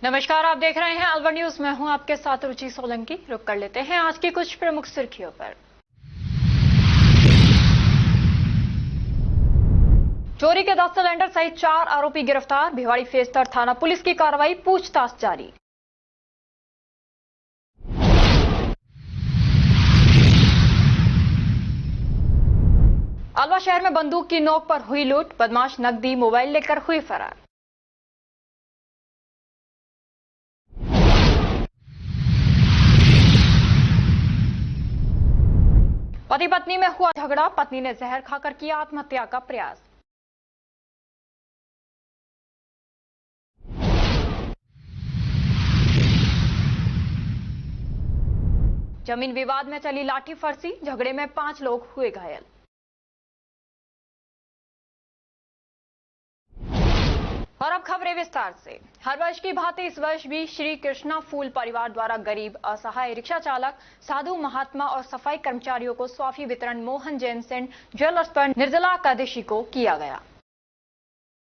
नमस्कार, आप देख रहे हैं अलवर न्यूज। मैं हूं आपके साथ रुचि सोलंकी। रुक कर लेते हैं आज की कुछ प्रमुख सुर्खियों पर। चोरी के 10 सिलेंडर सहित 4 आरोपी गिरफ्तार। भिवाड़ी फेस्तर थाना पुलिस की कार्रवाई, पूछताछ जारी। अलवर शहर में बंदूक की नोक पर हुई लूट। बदमाश नकदी मोबाइल लेकर हुई फरार। पति पत्नी में हुआ झगड़ा। पत्नी ने जहर खाकर किया आत्महत्या का प्रयास। जमीन विवाद में चली लाठी फरसी। झगड़े में 5 लोग हुए घायल। और अब खबरें विस्तार से। हर वर्ष की भांति इस वर्ष भी श्री कृष्णा फूल परिवार द्वारा गरीब, असहाय रिक्शा चालक, साधु महात्मा और सफाई कर्मचारियों को स्वाफी वितरण मोहन जैन सेन ज्वेलर्स पर निर्जला एकादशी को किया गया।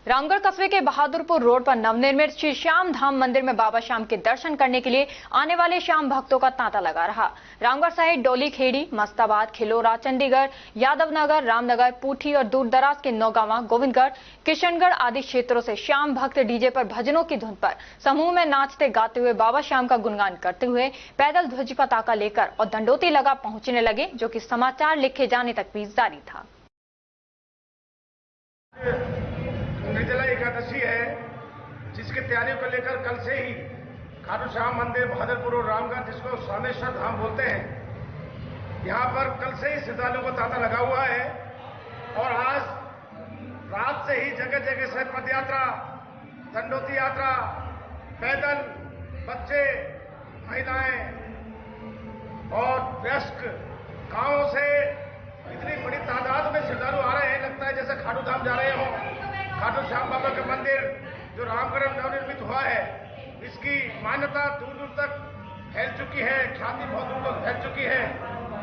रामगढ़ कस्बे के बहादुरपुर रोड पर नवनिर्मित श्री श्याम धाम मंदिर में बाबा श्याम के दर्शन करने के लिए आने वाले श्याम भक्तों का तांता लगा रहा। रामगढ़ सहित डोली खेड़ी, मस्ताबाद, खिलोरा, चंडीगढ़, यादवनगर, रामनगर, पूठी और दूर दराज के नौगांवा, गोविंदगढ़, किशनगढ़ आदि क्षेत्रों से श्याम भक्त डीजे पर भजनों की धुन पर समूह में नाचते गाते हुए बाबा श्याम का गुणगान करते हुए पैदल ध्वज पताका लेकर और दंडोती लगा पहुंचने लगे, जो कि समाचार लिखे जाने तक भी जारी था। निर्जला एकादशी है, जिसकी तैयारियों को लेकर कल से ही खाटू श्याम मंदिर बहादुरपुर और रामगढ़, जिसको स्वामेश्वर धाम बोलते हैं, यहाँ पर कल से ही श्रद्धालुओं को तांता लगा हुआ है। और आज रात से ही जगह जगह से पद यात्रा, दंडोती यात्रा, पैदल बच्चे, महिलाएं और वयस्क गांवों से इतनी बड़ी तादाद में श्रद्धालु आ रहे हैं, लगता है जैसे खाटू धाम जा रहे हों। खाटू श्याम बाबा का मंदिर जो रामगढ़ में नवनिर्मित हुआ है, इसकी मान्यता दूर दूर तक फैल चुकी है, ख्याति बहुत दूर तक फैल चुकी है।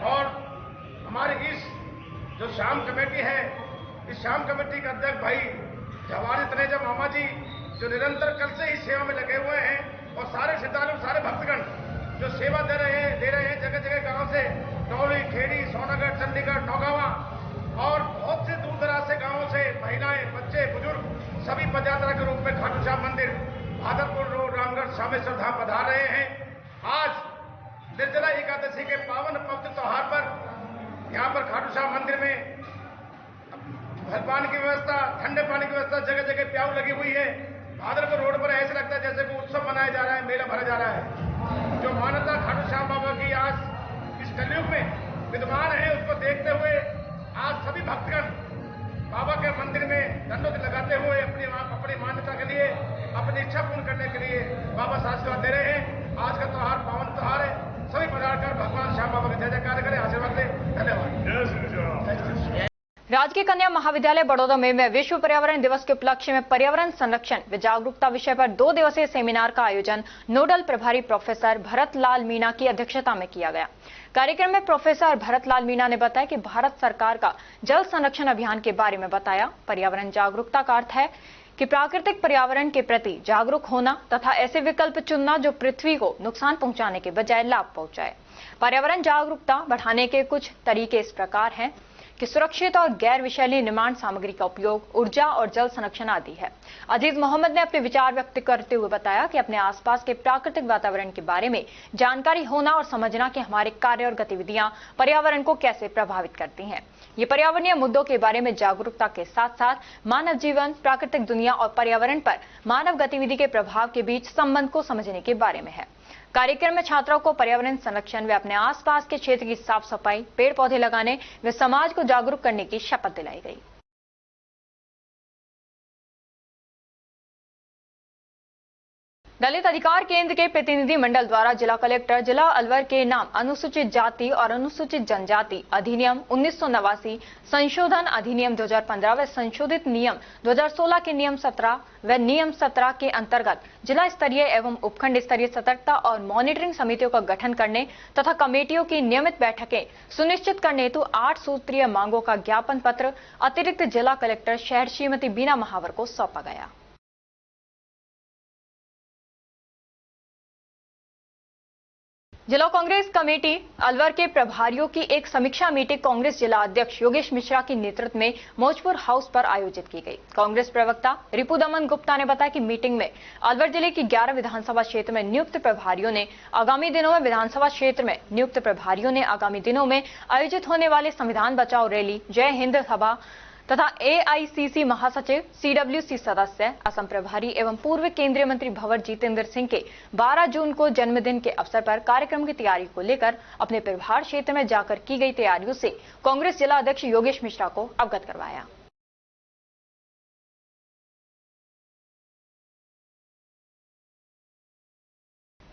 और हमारी इस जो श्याम कमेटी है, इस श्याम कमेटी का अध्यक्ष भाई जवाहर तनेजा मामा जी, जो निरंतर कल से ही सेवा में लगे हुए हैं, और सारे श्रद्धालु, सारे भक्तगण जो सेवा दे रहे हैं जगह जगह गांव से, डोली, खेड़ी, सोनागढ़, चंडीगढ़, नौगांवा और बहुत से दूर दराज से गांवों से महिलाएं, बच्चे, बुजुर्ग सभी पदयात्रा के रूप में खाटू श्याम मंदिर बहादुरपुर रोड रामगढ़ स्वामेश्वर धाम पधार रहे हैं। आज निर्जला एकादशी के पावन पवित्र त्योहार पर यहाँ पर खाटू श्याम मंदिर में पानी की व्यवस्था, ठंडे पानी की व्यवस्था, जगह जगह प्याऊ लगी हुई है। बहादुरपुर रोड पर ऐसे लगता है जैसे कोई उत्सव मनाया जा रहा है, मेला भरा जा रहा है। जो मान्यता खाटू श्याम बाबा की आज इस कलयुग में विद्यमान है, उसको देखते हुए आज सभी भक्तगण बाबा के मंदिर में दंडोत लगाते हुए अपनी मान्यता के लिए, अपनी इच्छा पूर्ण करने के लिए बाबा से आशीर्वाद दे रहे हैं। आज का त्योहार पावन त्योहार है। सभी पधारकर भगवान श्याम बाबा का जय जयकार करें, आशीर्वाद दें। धन्यवाद। राजकीय कन्या महाविद्यालय बड़ौदा में विश्व पर्यावरण दिवस के उपलक्ष्य में पर्यावरण संरक्षण व जागरूकता विषय पर 2 दिवसीय सेमिनार का आयोजन नोडल प्रभारी प्रोफेसर भरत लाल मीणा की अध्यक्षता में किया गया। कार्यक्रम में प्रोफेसर भरत लाल मीणा ने बताया कि भारत सरकार का जल संरक्षण अभियान के बारे में बताया। पर्यावरण जागरूकता का अर्थ है कि प्राकृतिक पर्यावरण के प्रति जागरूक होना तथा ऐसे विकल्प चुनना जो पृथ्वी को नुकसान पहुंचाने के बजाय लाभ पहुंचाए। पर्यावरण जागरूकता बढ़ाने के कुछ तरीके इस प्रकार हैं कि सुरक्षित और गैर विषैली निर्माण सामग्री का उपयोग, ऊर्जा और जल संरक्षण आदि है। अजीज मोहम्मद ने अपने विचार व्यक्त करते हुए बताया कि अपने आसपास के प्राकृतिक वातावरण के बारे में जानकारी होना और समझना कि हमारे कार्य और गतिविधियां पर्यावरण को कैसे प्रभावित करती हैं। ये पर्यावरणीय मुद्दों के बारे में जागरूकता के साथ साथ मानव जीवन, प्राकृतिक दुनिया और पर्यावरण पर मानव गतिविधि के प्रभाव के बीच संबंध को समझने के बारे में है। कार्यक्रम में छात्रों को पर्यावरण संरक्षण व अपने आसपास के क्षेत्र की साफ सफाई, पेड़ पौधे लगाने व समाज को जागरूक करने की शपथ दिलाई गई। दलित अधिकार केंद्र के प्रतिनिधि मंडल द्वारा जिला कलेक्टर जिला अलवर के नाम अनुसूचित जाति और अनुसूचित जनजाति अधिनियम 1989, संशोधन अधिनियम 2015 व संशोधित नियम 2016 के नियम 17 व नियम 17 के अंतर्गत जिला स्तरीय एवं उपखंड स्तरीय सतर्कता और मॉनिटरिंग समितियों का गठन करने तथा कमेटियों की नियमित बैठकें सुनिश्चित करने हेतु 8 सूत्रीय मांगों का ज्ञापन पत्र अतिरिक्त जिला कलेक्टर शहर श्रीमती बीना महावर को सौंपा गया। जिला कांग्रेस कमेटी अलवर के प्रभारियों की एक समीक्षा मीटिंग कांग्रेस जिला अध्यक्ष योगेश मिश्रा के नेतृत्व में मौजपुर हाउस पर आयोजित की गई। कांग्रेस प्रवक्ता रिपुदमन गुप्ता ने बताया कि मीटिंग में अलवर जिले की 11 विधानसभा क्षेत्र में नियुक्त प्रभारियों ने आगामी दिनों में आयोजित होने वाले संविधान बचाओ रैली, जय हिंद सभा तथा एआईसीसी महासचिव, सीडब्ल्यूसी सदस्य, असम प्रभारी एवं पूर्व केंद्रीय मंत्री भंवर जितेंद्र सिंह के 12 जून को जन्मदिन के अवसर पर कार्यक्रम की तैयारी को लेकर अपने प्रभार क्षेत्र में जाकर की गई तैयारियों से कांग्रेस जिला अध्यक्ष योगेश मिश्रा को अवगत करवाया।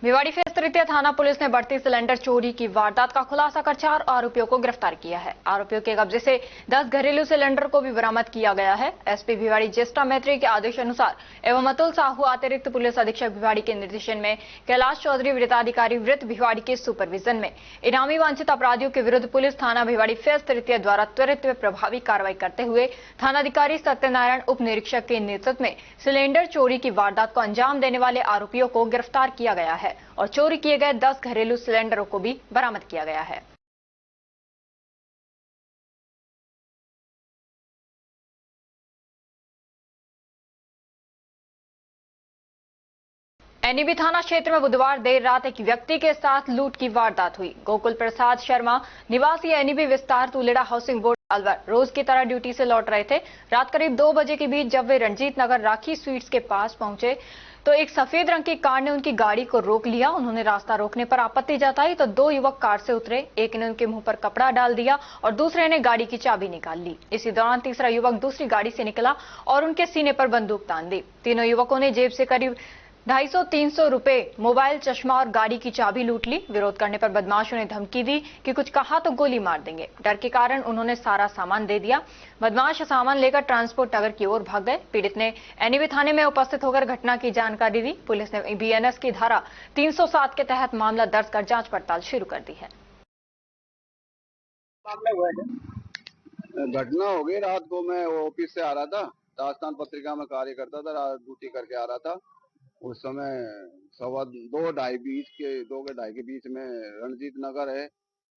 भिवाड़ी फेस तृतीय थाना पुलिस ने बढ़ती सिलेंडर चोरी की वारदात का खुलासा कर 4 आरोपियों को गिरफ्तार किया है। आरोपियों के कब्जे से 10 घरेलू सिलेंडर को भी बरामद किया गया है। एसपी भिवाड़ी ज्येष्ठा मैत्री के आदेश अनुसार एवं अतुल साहू अतिरिक्त पुलिस अधीक्षक भिवाड़ी के निर्देशन में कैलाश चौधरी वृत्ताधिकारी वृत्त भिवाड़ी के सुपरविजन में इनामी वांछित अपराधियों के विरुद्ध पुलिस थाना भिवाड़ी फेस तृतीय द्वारा त्वरित व प्रभावी कार्रवाई करते हुए थानाधिकारी सत्यनारायण उप निरीक्षक के नेतृत्व में सिलेंडर चोरी की वारदात को अंजाम देने वाले आरोपियों को गिरफ्तार किया गया है और चोरी किए गए 10 घरेलू सिलेंडरों को भी बरामद किया गया है। एनईबी थाना क्षेत्र में बुधवार देर रात एक व्यक्ति के साथ लूट की वारदात हुई। गोकुल प्रसाद शर्मा निवासी एनईबी विस्तार तुलेड़ा हाउसिंग बोर्ड अलवर रोज की तरह ड्यूटी से लौट रहे थे। रात करीब 2 बजे के बीच जब वे रणजीत नगर राखी स्वीट्स के पास पहुंचे तो एक सफेद रंग की कार ने उनकी गाड़ी को रोक लिया। उन्होंने रास्ता रोकने पर आपत्ति जताई तो 2 युवक कार से उतरे। एक ने उनके मुंह पर कपड़ा डाल दिया और दूसरे ने गाड़ी की चाबी निकाल ली। इसी दौरान तीसरा युवक दूसरी गाड़ी से निकला और उनके सीने पर बंदूक तान दी। तीनों युवकों ने जेब से करीब 250-300 रुपए, मोबाइल, चश्मा और गाड़ी की चाबी लूट ली। विरोध करने पर बदमाशों ने धमकी दी कि कुछ कहा तो गोली मार देंगे। डर के कारण उन्होंने सारा सामान दे दिया। बदमाश सामान लेकर ट्रांसपोर्ट नगर की ओर भाग गए। पीड़ित ने एनईबी थाने में उपस्थित होकर घटना की जानकारी दी। पुलिस ने बीएनएस की धारा 307 के तहत मामला दर्ज कर जांच पड़ताल शुरू कर दी है। घटना हो गई रात को। मैं ऑफिस से आ रहा था, राजस्थान पत्रिका में कार्य करता था, ड्यूटी करके आ रहा था। उस समय 2:30 के बीच में रणजीत नगर है।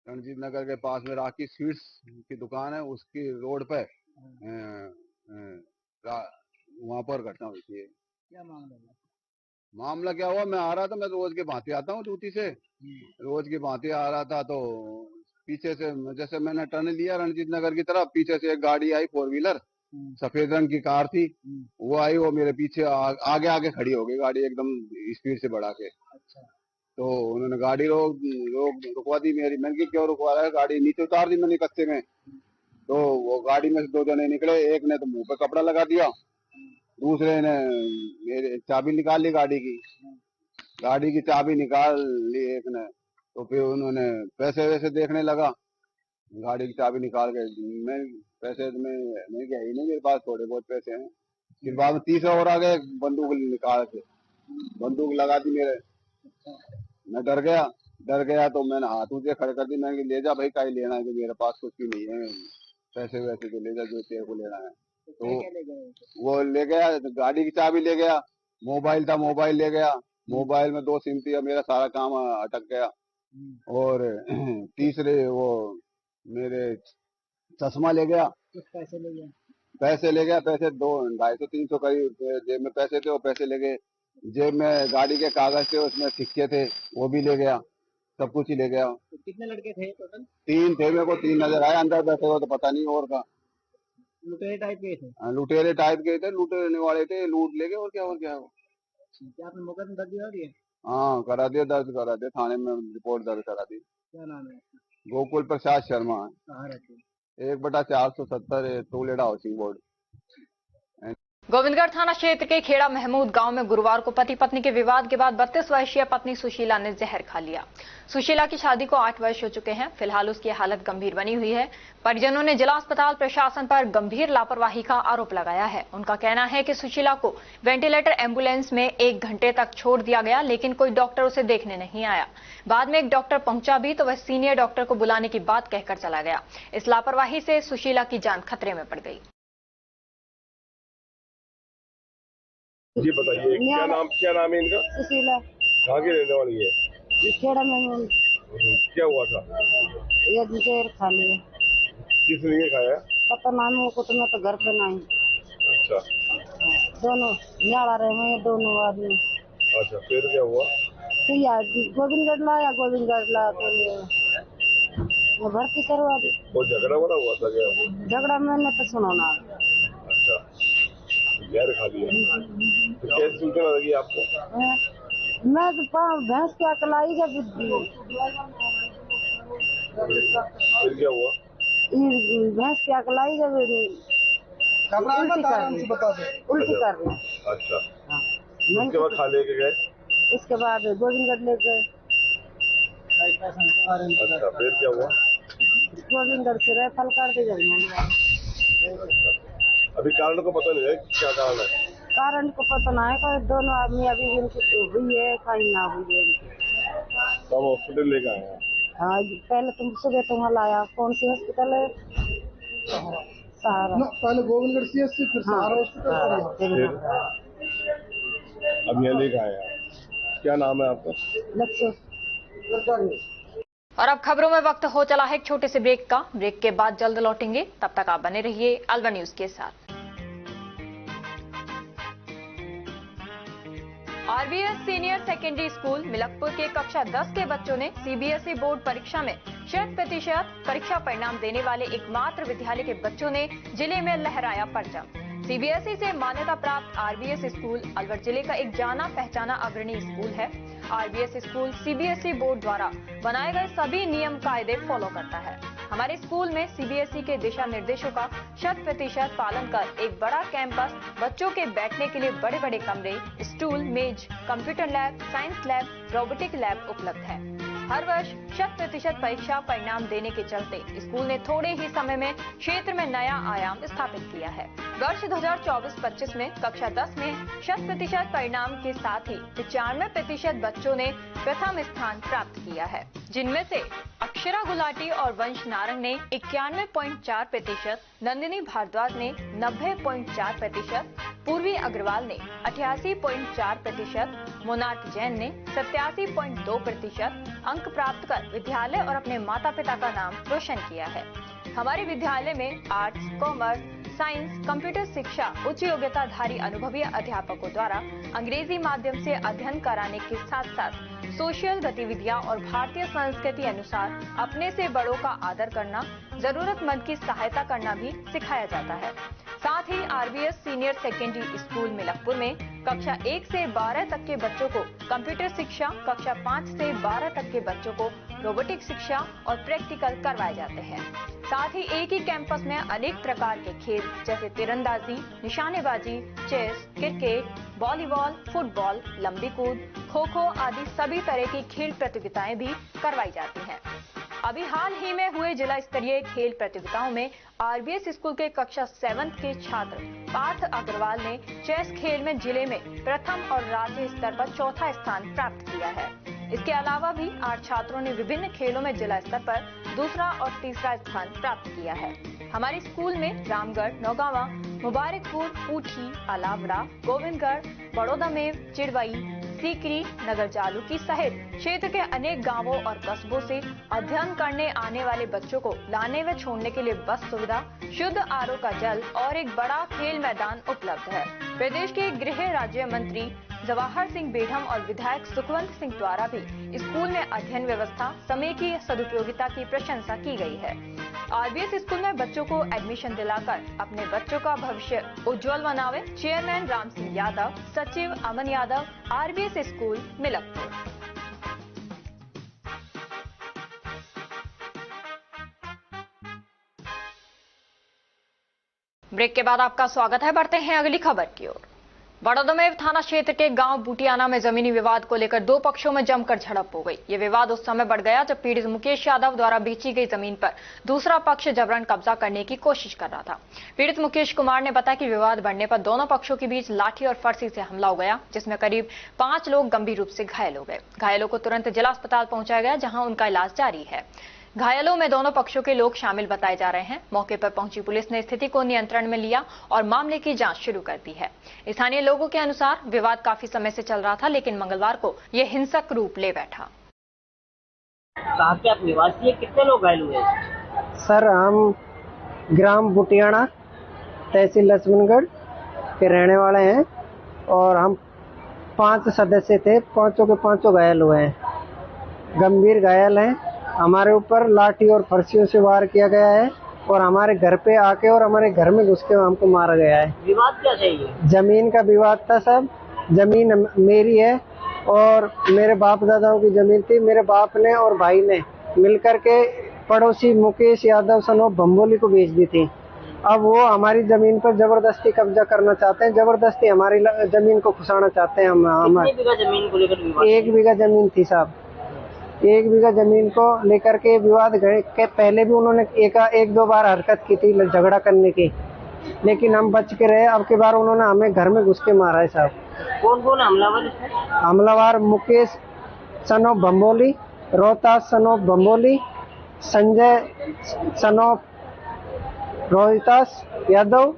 रणजीत नगर के पास में राखी स्वीट्स की दुकान है, उसकी रोड पे वहां पर घटना हुई थी। क्या मामला क्या हुआ? मैं आ रहा था, मैं रोज के भांति आता हूँ ड्यूटी से। रोज की भांति आ रहा था तो पीछे से जैसे मैंने टर्न लिया रणजीत नगर की तरफ, पीछे से एक गाड़ी आई, 4 व्हीलर सफेद रंग की कार थी। वो आई, वो मेरे पीछे आगे आगे खड़ी हो गई गाड़ी एकदम स्पीड से बढ़ा के। अच्छा। तो उन्होंने गाड़ी रुकवा दी मेरी। मैंने क्यों रुकवा रहा है? गाड़ी नीचे उतार दी मैंने कच्चे में। तो वो गाड़ी में से 2 जने निकले। एक ने तो मुंह पे कपड़ा लगा दिया, दूसरे ने मेरे चाबी निकाल ली गाड़ी की चाबी निकाल ली एक ने। तो फिर उन्होंने पैसे वैसे देखने लगा, गाड़ी की चाबी निकाल के। मैं पैसे में नहीं गया ही नहीं, मेरे पास थोड़े बहुत पैसे हैं। फिर बाद में तीसरा और आ गए, बंदूक निकाल के बंदूक लगा दी मेरे। मैं डर गया तो मैंने हाथ ऊंचे खड़े कर दी। मैंने ले जा भाई, का लेना है? कि मेरे पास कुछ भी नहीं है, पैसे वैसे तो ले जा जो तेरे को लेना है। तो वो ले गया, गाड़ी की चाबी ले गया, मोबाइल था मोबाइल ले गया। मोबाइल में 2 सिम थी, मेरा सारा काम अटक गया। और तीसरे वो मेरे चश्मा ले गया। कुछ पैसे ले गया? पैसे 250-300 करीब जेब में पैसे थे, वो पैसे ले गए। जेब में गाड़ी के कागज थे, उसमें सिक्के थे, वो भी ले गया। सब कुछ ही ले गया। तो कितने लड़के थे टोटल? 3 थे, मेरे को 3 नजर आए। अंदर बैठे हो तो पता नहीं और का। लुटेरे टाइप के थे? लुटेरे टाइप के थे, लूटने वाले थे, लूट ले गए। और क्या क्या आपने मुकदमा दर्ज करा दिया? हाँ, दर्ज करा दिया थाने में, रिपोर्ट दर्ज करा दी। क्या नाम है? गोकुल प्रसाद शर्मा। कहाँ रहते? 1/470 तुलेड़ा हाउसिंग बोर्ड। गोविंदगढ़ थाना क्षेत्र के खेड़ा महमूद गांव में गुरुवार को पति पत्नी के विवाद के बाद 32 वर्षीय पत्नी सुशीला ने जहर खा लिया। सुशीला की शादी को 8 वर्ष हो चुके हैं। फिलहाल उसकी हालत गंभीर बनी हुई है। परिजनों ने जिला अस्पताल प्रशासन पर गंभीर लापरवाही का आरोप लगाया है। उनका कहना है कि सुशीला को वेंटिलेटर एम्बुलेंस में 1 घंटे तक छोड़ दिया गया, लेकिन कोई डॉक्टर उसे देखने नहीं आया। बाद में एक डॉक्टर पहुंचा भी तो वह सीनियर डॉक्टर को बुलाने की बात कहकर चला गया। इस लापरवाही से सुशीला की जान खतरे में पड़ गई। जी बताइए, क्या नाम है इनका? सुशीला। कहाँ की रहने वाली है? खेड़ा में क्या हुआ था? ये जहर खा लिया। किस लिए खाया? पता ना मुझको, तो मैं तो घर पे नहीं। अच्छा दोनों न्याड़ा रहे हैं, ये दोनों आदमी। अच्छा, फिर क्या हुआ? तो यार गोविंदगढ़ लाया तो मैं भर्ती करवा दी। वो झगड़ा वगड़ा हुआ था क्या? झगड़ा मैंने तो सुनो ना। अच्छा, जहर खा लिया तो कैसे सूचना लगी आपको? मैं तो भैंस की अकलाई जब फिर क्या हुआ? भैंस की अकलाई जब उल्टी कर रही। अच्छा, हाँ, उसके बाद खा लेके गए? उसके बाद गोविंदगढ़ ले गए। अच्छा, फिर क्या हुआ? गोविंदगढ़ से रेफर कर दी गई। अच्छा, अभी कारण को पता नहीं है क्या कारण है? कारण को पता ना है कि दोनों आदमी अभी इनकी हुई है कहीं ना हुई है इनकी। तो हम हॉस्पिटल लेके आए हैं। हाँ, पहले तुम सुबह तुम्हारा लाया, कौन सी हॉस्पिटल है? सहारा। पहले गोविंदगढ़ सीएससी, फिर सहारा हॉस्पिटल। फिर अब यहाँ लेके आए हैं। क्या नाम है आपका? लक्ष्य। और अब खबरों में वक्त हो चला है एक छोटे से ब्रेक का। ब्रेक के बाद जल्द लौटेंगे, तब तक आप बने रहिए अलवर न्यूज के साथ। RBS senior secondary school Milakpur के कक्षा 10 के बच्चों ने सीबीएसई बोर्ड परीक्षा में 100% परीक्षा परिणाम देने वाले एकमात्र विद्यालय के बच्चों ने जिले में लहराया परचम। सीबीएसई से मान्यता प्राप्त आरबीएस स्कूल अलवर जिले का एक जाना पहचाना अग्रणी स्कूल है। आरबीएस स्कूल सीबीएसई बोर्ड द्वारा बनाए गए सभी नियम कायदे फॉलो करता है। हमारे स्कूल में सीबीएसई के दिशा निर्देशों का 100% पालन कर एक बड़ा कैंपस, बच्चों के बैठने के लिए बड़े बड़े कमरे, स्टूल, मेज, computer lab, science lab, robotic lab उपलब्ध है। हर वर्ष 100% परीक्षा परिणाम देने के चलते स्कूल ने थोड़े ही समय में क्षेत्र में नया आयाम स्थापित किया है। वर्ष 2024-25 में कक्षा 10 में 100% परिणाम के साथ ही 95% बच्चों ने प्रथम स्थान प्राप्त किया है, जिनमें से अक्षरा गुलाटी और वंश नारंग ने 91.4%, नंदिनी भारद्वाज ने 90.4%, पूर्वी अग्रवाल ने 88.4%, मोनार्क जैन ने 87.2% अंक प्राप्त कर विद्यालय और अपने माता पिता का नाम रोशन किया है। हमारे विद्यालय में आर्ट्स, कॉमर्स, साइंस, कंप्यूटर शिक्षा उच्च योग्यताधारी अनुभवी अध्यापकों द्वारा अंग्रेजी माध्यम से अध्ययन कराने के साथ साथ सोशल गतिविधियां और भारतीय संस्कृति अनुसार अपने से बड़ों का आदर करना, जरूरतमंद की सहायता करना भी सिखाया जाता है। साथ ही RBS senior secondary school Milakpur में कक्षा 1 से 12 तक के बच्चों को कंप्यूटर शिक्षा, कक्षा 5 से 12 तक के बच्चों को रोबोटिक शिक्षा और प्रैक्टिकल करवाए जाते हैं। साथ ही एक ही कैंपस में अनेक प्रकार के खेल जैसे तीरंदाजी, निशानेबाजी, चेस, क्रिकेट, वॉलीबॉल, फुटबॉल, लंबी कूद, खो खो आदि सभी तरह की खेल प्रतियोगिताएं भी करवाई जाती हैं। अभी हाल ही में हुए जिला स्तरीय खेल प्रतियोगिताओं में आरबीएस स्कूल के कक्षा 7 के छात्र पार्थ अग्रवाल ने चेस खेल में जिले में प्रथम और राज्य स्तर पर चौथा स्थान प्राप्त किया है। इसके अलावा भी 8 छात्रों ने विभिन्न खेलों में जिला स्तर पर दूसरा और तीसरा स्थान प्राप्त किया है। हमारे स्कूल में रामगढ़, नौगावा, मुबारकपुर, ऊटी, अलावड़ा, गोविंदगढ़, बड़ौदामेव, चिड़वई, सीकरी, नगर जालूकी सहित क्षेत्र के अनेक गांवों और कस्बों से अध्ययन करने आने वाले बच्चों को लाने व छोड़ने के लिए बस सुविधा, शुद्ध आरओ का जल और एक बड़ा खेल मैदान उपलब्ध है। प्रदेश के गृह राज्य मंत्री जवाहर सिंह बेढम और विधायक सुखवंत सिंह द्वारा भी स्कूल में अध्ययन व्यवस्था, समय की सदुपयोगिता की प्रशंसा की गई है। आरबीएस स्कूल में बच्चों को एडमिशन दिलाकर अपने बच्चों का भविष्य उज्जवल बनावे। चेयरमैन राम सिंह यादव, सचिव Aman Yadav, RBS school Milakpur. Break के बाद आपका स्वागत है। बढ़ते हैं अगली खबर की ओर। बड़ौदामेव थाना क्षेत्र के गांव बूटियाना में जमीनी विवाद को लेकर दो पक्षों में जमकर झड़प हो गई। ये विवाद उस समय बढ़ गया जब पीड़ित मुकेश यादव द्वारा बेची गई जमीन पर दूसरा पक्ष जबरन कब्जा करने की कोशिश कर रहा था। पीड़ित मुकेश कुमार ने बताया कि विवाद बढ़ने पर दोनों पक्षों के बीच लाठी और फरसी से हमला हो गया, जिसमें करीब 5 लोग गंभीर रूप से घायल हो गए। घायलों को तुरंत जिला अस्पताल पहुंचाया गया, जहां उनका इलाज जारी है। घायलों में दोनों पक्षों के लोग शामिल बताए जा रहे हैं। मौके पर पहुंची पुलिस ने स्थिति को नियंत्रण में लिया और मामले की जांच शुरू कर दी है। स्थानीय लोगों के अनुसार विवाद काफी समय से चल रहा था, लेकिन मंगलवार को यह हिंसक रूप ले बैठा। कहाँ के आप निवासी है, कितने लोग घायल हुए हैं? सर हम ग्राम बुटियाना तहसील लक्ष्मणगढ़ के रहने वाले हैं और हम 5 सदस्य थे, पांचों के पांचों घायल हुए हैं, गंभीर घायल हैं। हमारे ऊपर लाठी और फरसियों से वार किया गया है और हमारे घर पे आके और हमारे घर में घुस के हमको मारा गया है। विवाद क्या है ये? जमीन का विवाद था सब। जमीन मेरी है और मेरे बाप दादाओं की जमीन थी। मेरे बाप ने और भाई ने मिलकर के पड़ोसी मुकेश यादव सनोफ भंबोली को बेच दी थी। अब वो हमारी जमीन पर जबरदस्ती कब्जा करना चाहते हैं, जबरदस्ती हमारी जमीन को खुसाना चाहते हैं। कितनी बीघा जमीन को लेकर विवाद? 1 बीघा जमीन थी साहब। 1 बीघा जमीन को लेकर के विवाद के पहले भी उन्होंने एक दो बार हरकत की थी झगड़ा करने की, लेकिन हम बच के रहे। अब के बार उन्होंने हमें घर में घुस के मारा है साहब। कौन कौन हमलावर इसमें? हमलावर Mukesh son of भंबोली, Rohtas son of भंबोली, Sanjay son of Rohitas Yadav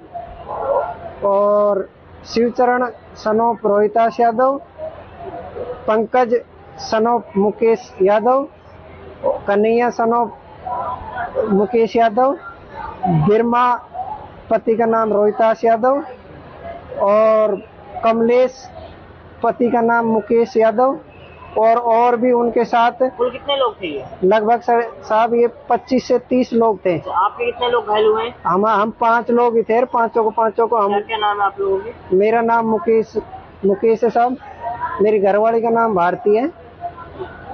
और Shivcharan son of Rohitas Yadav, Pankaj son of Mukesh Yadav, Kanhaiya son of Mukesh Yadav, Birma पति का नाम रोहितास यादव और कमलेश पति का नाम मुकेश यादव और भी उनके साथ। कुल कितने लोग थे ये? लगभग साहब ये 25 से 30 लोग थे। आपके कितने लोग घायल हुए हैं? हम 5 लोग ही थे, पांचों को हम। क्या नाम है आप लोगों के? मेरा नाम मुकेश है साहब। मेरी घरवाली का नाम भारती है,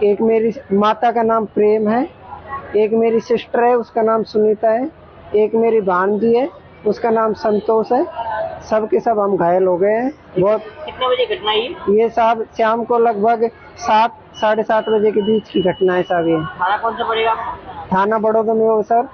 एक मेरी माता का नाम प्रेम है, एक मेरी सिस्टर है उसका नाम सुनीता है, एक मेरी भांजी है उसका नाम संतोष है। सब के सब हम घायल हो गए हैं। बहुत। कितने बजे घटना ये साहब शाम को लगभग 7 साढ़े 7 बजे के बीच की घटना है साहब। ये थाना कौन सा पड़ेगा? थाना बड़ौदा में हो सर।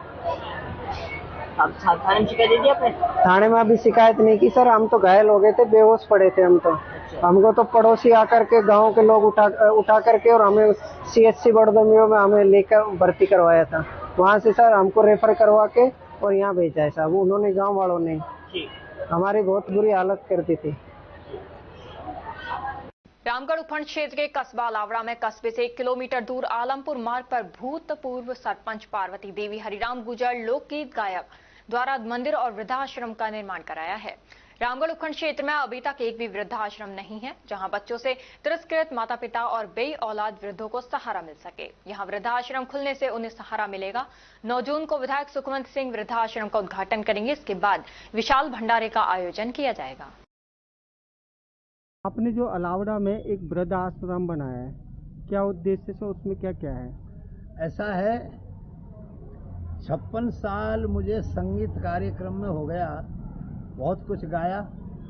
आप थाने में शिकायत दे दी आपने? थाने में अभी शिकायत नहीं की सर, हम तो घायल हो गए थे, बेहोश पड़े थे हम तो। हमको तो पड़ोसी आकर के गांव के लोग उठा करके और हमें CHC बड़ौदा में हमें लेकर भर्ती करवाया था। वहाँ से सर हमको रेफर करवा के और यहाँ भेजा है साहब उन्होंने, गांव वालों ने। हमारी बहुत बुरी हालत कर दी थी। रामगढ़ उपखंड क्षेत्र के कस्बा लावड़ा में कस्बे से 1 किलोमीटर दूर आलमपुर मार्ग पर भूतपूर्व सरपंच पार्वती देवी हरिराम गुजर लोकगीत गायक द्वारा मंदिर और वृद्धाश्रम का निर्माण कराया है। रामगढ़ उपखंड क्षेत्र में अभी तक एक भी वृद्धाश्रम नहीं है जहां बच्चों से तिरस्कृत माता पिता और बेई औलाद वृद्धों को सहारा मिल सके। यहां वृद्धाश्रम खुलने से उन्हें सहारा मिलेगा। 9 जून को विधायक सुखवंत सिंह वृद्धाश्रम का उद्घाटन करेंगे। इसके बाद विशाल भंडारे का आयोजन किया जाएगा। आपने जो अलावड़ा में एक वृद्धाश्रम बनाया है, क्या उद्देश्य से, उसमें क्या क्या है? ऐसा है, 56 साल मुझे संगीत कार्यक्रम में हो गया, बहुत कुछ गाया।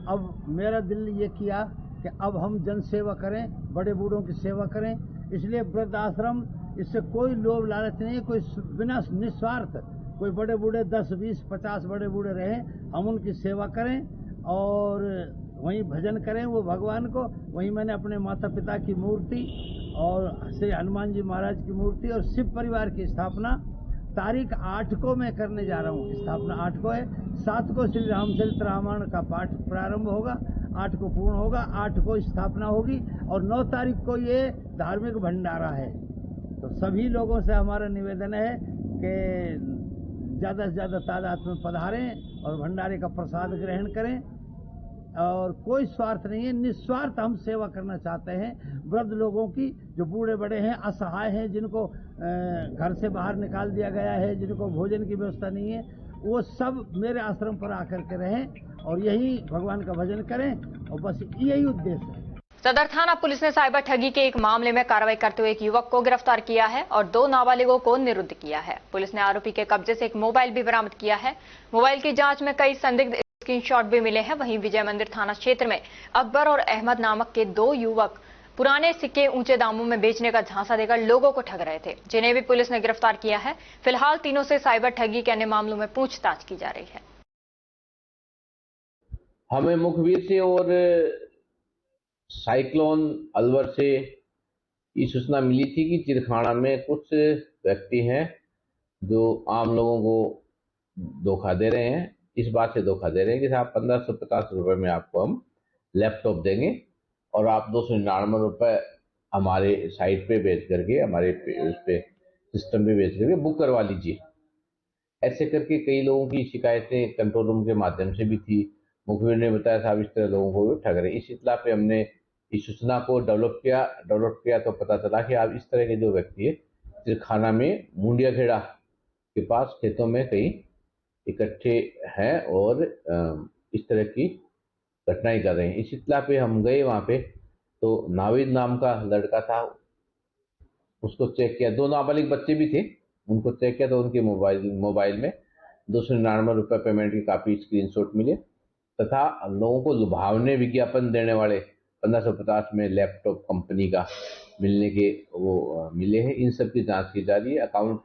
अब मेरा दिल ये किया कि अब हम जन सेवा करें, बड़े बूढ़ों की सेवा करें। इसलिए वृद्धाश्रम, इससे कोई लोभ लालच नहीं है, कोई बिना निस्वार्थ, कोई बड़े बूढ़े 10, 20, 50 बड़े बूढ़े रहें, हम उनकी सेवा करें और वहीं भजन करें वो भगवान को। वहीं मैंने अपने माता पिता की मूर्ति और श्री हनुमान जी महाराज की मूर्ति और शिव परिवार की स्थापना तारीख 8 को मैं करने जा रहा हूँ। स्थापना 8 को है, 7 को श्री रामचरित रामायण का पाठ प्रारंभ होगा, 8 को पूर्ण होगा, 8 को स्थापना होगी और 9 तारीख को ये धार्मिक भंडारा है। तो सभी लोगों से हमारा निवेदन है कि ज़्यादा से ज़्यादा तादाद में पधारें और भंडारे का प्रसाद ग्रहण करें। और कोई स्वार्थ नहीं है, निस्वार्थ हम सेवा करना चाहते हैं। वृद्ध लोगों की, जो बूढ़े बड़े हैं, असहाय हैं, जिनको घर से बाहर निकाल दिया गया है, जिनको भोजन की व्यवस्था नहीं है, वो सब मेरे आश्रम पर आकर के रहें और यही भगवान का भजन करें और बस यही उद्देश्य है। सदर थाना पुलिस ने साइबर ठगी के एक मामले में कार्रवाई करते हुए एक युवक को गिरफ्तार किया है और 2 नाबालिगों को निरुद्ध किया है। पुलिस ने आरोपी के कब्जे से एक मोबाइल भी बरामद किया है। मोबाइल की जांच में कई संदिग्ध स्क्रीनशॉट भी मिले हैं। वहीं विजय मंदिर थाना क्षेत्र में अकबर और अहमद नामक के 2 युवक पुराने सिक्के ऊंचे दामों में बेचने का झांसा देकर लोगों को ठग रहे थे, जिन्हें भी पुलिस ने गिरफ्तार किया है। फिलहाल तीनों से साइबर ठगी के अन्य मामलों में पूछताछ की जा रही है। हमें मुखबिर से और साइक्लोन अलवर से ये सूचना मिली थी कि चिरखाना में कुछ व्यक्ति हैं जो आम लोगों को धोखा दे रहे हैं। इस बात से धोखा दे रहे हैं कि साहब 1550 रुपये में आपको हम लैपटॉप देंगे और आप 299 रुपये हमारे साइट पे भेज करके, हमारे उस पे सिस्टम पे बेच करके बुक करवा लीजिए। ऐसे करके कई लोगों की शिकायतें कंट्रोल रूम के माध्यम से भी थी। मुखबिर ने बताया साहब इस तरह लोगों को ठग रहे। इस इत्तला पे हमने इस सूचना को डेवलप किया तो पता चला कि आप इस तरह के जो व्यक्ति है चिरखाना में मुंडिया खेड़ा के पास खेतों में कहीं इकट्ठे हैं और इस तरह की घटनाएं कर रहे हैं। इस इत्तला पे हम गए वहाँ पे, तो नाविद नाम का लड़का था, उसको चेक किया। 2 नाबालिग बच्चे भी थे, उनको चेक किया तो उनके मोबाइल में 299 रुपये पेमेंट की काफ़ी स्क्रीनशॉट मिले तथा लोगों को लुभावने विज्ञापन देने वाले 1550 में लैपटॉप कंपनी का मिलने के वो मिले हैं। इन सब की जांच की जा रही है। अकाउंट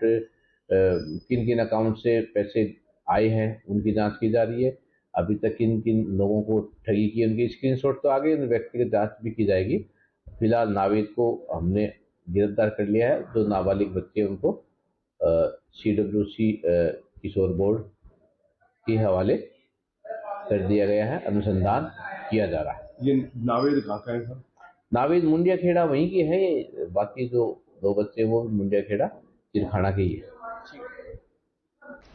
किन किन अकाउंट से पैसे आए हैं उनकी जांच की जा रही है। अभी तक किन किन लोगों को ठगी की उनकी स्क्रीनशॉट तो आगे व्यक्तिगत जांच भी की जाएगी। फिलहाल नाविद को हमने गिरफ्तार कर लिया है। 2 नाबालिग बच्चे उनको CWC किशोर बोर्ड के हवाले कर दिया गया है, अनुसंधान किया जा रहा है। ये नावेद कहाँ का है सर? नावेद मुंडिया खेड़ा वहीं के हैं, बाकी जो 2 बच्चे वो मुंडिया खेड़ा चिरखाना के ही है।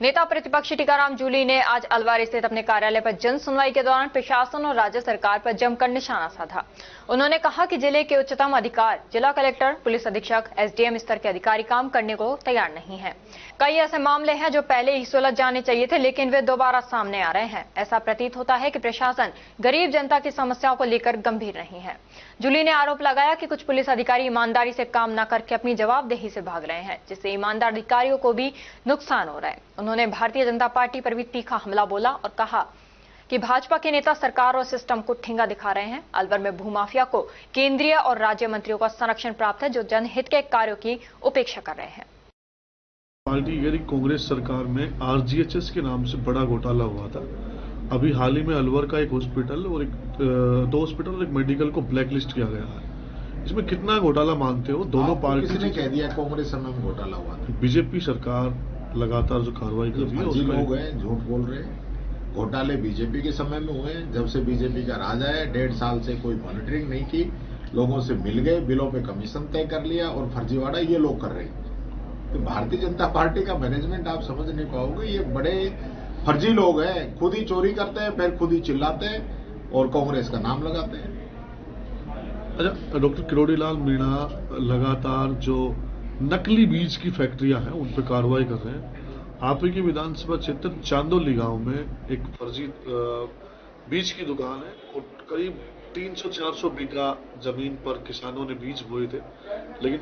नेता प्रतिपक्षी टीकाराम जूली ने आज अलवर स्थित अपने कार्यालय पर जन सुनवाई के दौरान प्रशासन और राज्य सरकार पर जमकर निशाना साधा। उन्होंने कहा कि जिले के उच्चतम अधिकार जिला कलेक्टर, पुलिस अधीक्षक, SDM स्तर के अधिकारी काम करने को तैयार नहीं हैं। कई ऐसे मामले हैं जो पहले ही सुलझ जाने चाहिए थे, लेकिन वे दोबारा सामने आ रहे हैं। ऐसा प्रतीत होता है कि प्रशासन गरीब जनता की समस्याओं को लेकर गंभीर नहीं है। जूली ने आरोप लगाया कि कुछ पुलिस अधिकारी ईमानदारी से काम न करके अपनी जवाबदेही से भाग रहे हैं, जिससे ईमानदार अधिकारियों को भी नुकसान हो रहा है। उन्होंने भारतीय जनता पार्टी पर भी तीखा हमला बोला और कहा कि भाजपा के नेता सरकार और सिस्टम को ठेंगा दिखा रहे हैं। अलवर में भूमाफिया को केंद्रीय और राज्य मंत्रियों का संरक्षण प्राप्त है, जो जनहित के कार्यों की उपेक्षा कर रहे हैं। पार्टी यानी कांग्रेस सरकार में RGHS के नाम से बड़ा घोटाला हुआ था। अभी हाल ही में अलवर का एक हॉस्पिटल और 2 हॉस्पिटल और एक मेडिकल को ब्लैकलिस्ट किया गया है। इसमें कितना घोटाला मानते हो? दोनों पार्टी किसने कह दिया कांग्रेस समय में घोटाला हुआ था? बीजेपी सरकार लगातार जो कार्रवाई कर रही है उसमें लोग हैं झूठ बोल रहे हैं। घोटाले बीजेपी के समय में हुए हैं। जब से बीजेपी का राज है 1.5 साल से कोई मॉनिटरिंग नहीं की, लोगों से मिल गए, बिलों पे कमीशन तय कर लिया और फर्जीवाड़ा ये लोग कर रहे हैं। तो भारतीय जनता पार्टी का मैनेजमेंट आप समझ नहीं पाओगे। ये बड़े फर्जी लोग हैं, खुद ही चोरी करते हैं, फिर खुद ही चिल्लाते हैं और कांग्रेस का नाम लगाते हैं। अच्छा, डॉक्टर किरोड़ी लाल मीणा लगातार जो नकली बीज की फैक्ट्रियां हैं उन पर कार्रवाई कर रहे हैं। आप ही के विधानसभा क्षेत्र चांदोली गांव में एक फर्जी बीज की दुकान है और करीब 300-400 बीघा जमीन पर किसानों ने बीज बोए थे, लेकिन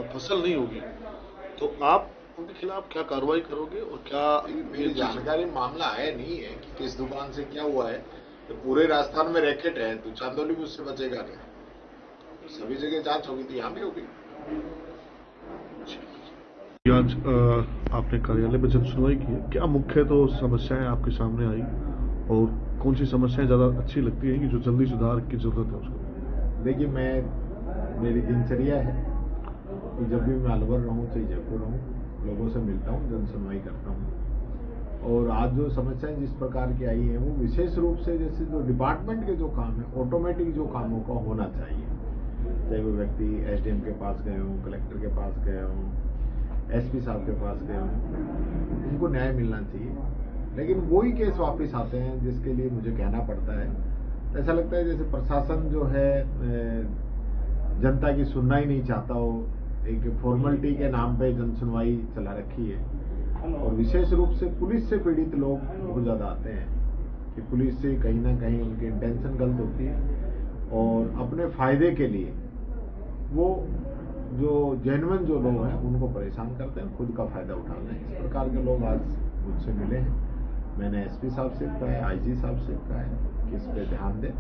फसल नहीं होगी। तो आप उनके खिलाफ क्या कार्रवाई करोगे और क्या? मेरी जानकारी मामला है नहीं है कि किस दुकान से क्या हुआ है। तो पूरे राजस्थान में रैकेट है, तो चांदोली में उससे बचेगा नहीं। सभी जगह जांच होगी तो यहाँ भी होगी। आज आपने कार्यालय में जब सुनवाई की है, क्या मुख्य तो समस्याएं आपके सामने आई और कौन सी समस्याएं ज्यादा अच्छी लगती है कि जो जल्दी सुधार की जरूरत है उसको? देखिए, मेरी दिनचर्या है कि जब भी मैं अलवर रहूं चाहे जयपुर रहूं, लोगों से मिलता हूं, जन सुनवाई करता हूं। और आज जो समस्याएं जिस प्रकार की आई है वो विशेष रूप से जैसे जो डिपार्टमेंट के जो काम है, ऑटोमेटिक जो कामों का होना चाहिए। चाहे वो व्यक्ति SDM के पास गए हों, कलेक्टर के पास गए हों, SP साहब के पास गए हों, उनको न्याय मिलना चाहिए। लेकिन वही केस वापस आते हैं जिसके लिए मुझे कहना पड़ता है। ऐसा लगता है जैसे प्रशासन जो है जनता की सुनना ही नहीं चाहता हो, एक फॉर्मेलिटी के नाम पे जन सुनवाई चला रखी है। और विशेष रूप से पुलिस से पीड़ित लोग बहुत ज्यादा आते हैं कि पुलिस से कहीं ना कहीं उनकी इंटेंशन गलत होती है और अपने फायदे के लिए वो जो जेन्युइन जो लोग हैं उनको परेशान करते हैं, खुद का फायदा उठाते हैं। इस प्रकार के लोग आज मुझसे मिले हैं। मैंने SP साहब से कहा है, IG साहब से कहा है कि इस पे ध्यान दें,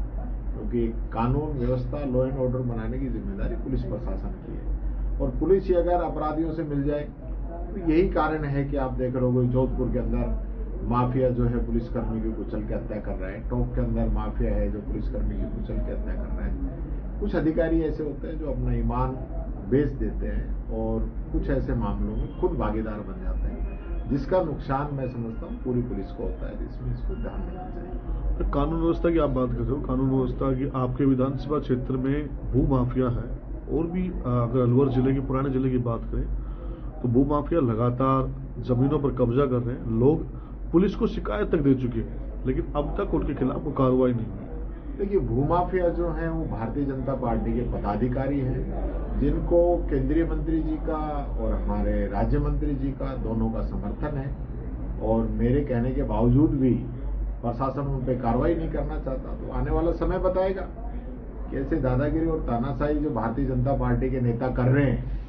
क्योंकि कानून व्यवस्था, लॉ एंड ऑर्डर बनाने की जिम्मेदारी पुलिस प्रशासन की है। और पुलिस ही अगर अपराधियों से मिल जाए तो यही कारण है कि आप देख रहे हो जोधपुर के अंदर माफिया जो है पुलिसकर्मी की कुचल के हत्या कर रहा है। टोंक के अंदर माफिया है जो पुलिसकर्मी की कुचल के हत्या कर रहा है। कुछ अधिकारी ऐसे होते हैं जो अपना ईमान बेच देते हैं और कुछ ऐसे मामलों में खुद भागीदार बन जाते हैं, जिसका नुकसान मैं समझता हूँ पूरी पुलिस को होता है, जिसमें इसको ध्यान देना चाहिए। कानून व्यवस्था की आप बात कर रहे हो, कानून व्यवस्था की आपके विधानसभा क्षेत्र में भू माफिया है और भी अगर अलवर जिले के पुराने जिले की बात करें तो भूमाफिया लगातार जमीनों पर कब्जा कर रहे हैं। लोग पुलिस को शिकायत तक दे चुके हैं, लेकिन अब तक उनके खिलाफ कोई कार्रवाई नहीं हुई। देखिए, भूमाफिया जो है वो भारतीय जनता पार्टी के पदाधिकारी हैं, जिनको केंद्रीय मंत्री जी का और हमारे राज्य मंत्री जी का दोनों का समर्थन है, और मेरे कहने के बावजूद भी प्रशासन उन पर कार्रवाई नहीं करना चाहता। तो आने वाला समय बताएगा कि ऐसे दादागिरी और तानाशाही जो भारतीय जनता पार्टी के नेता कर रहे हैं,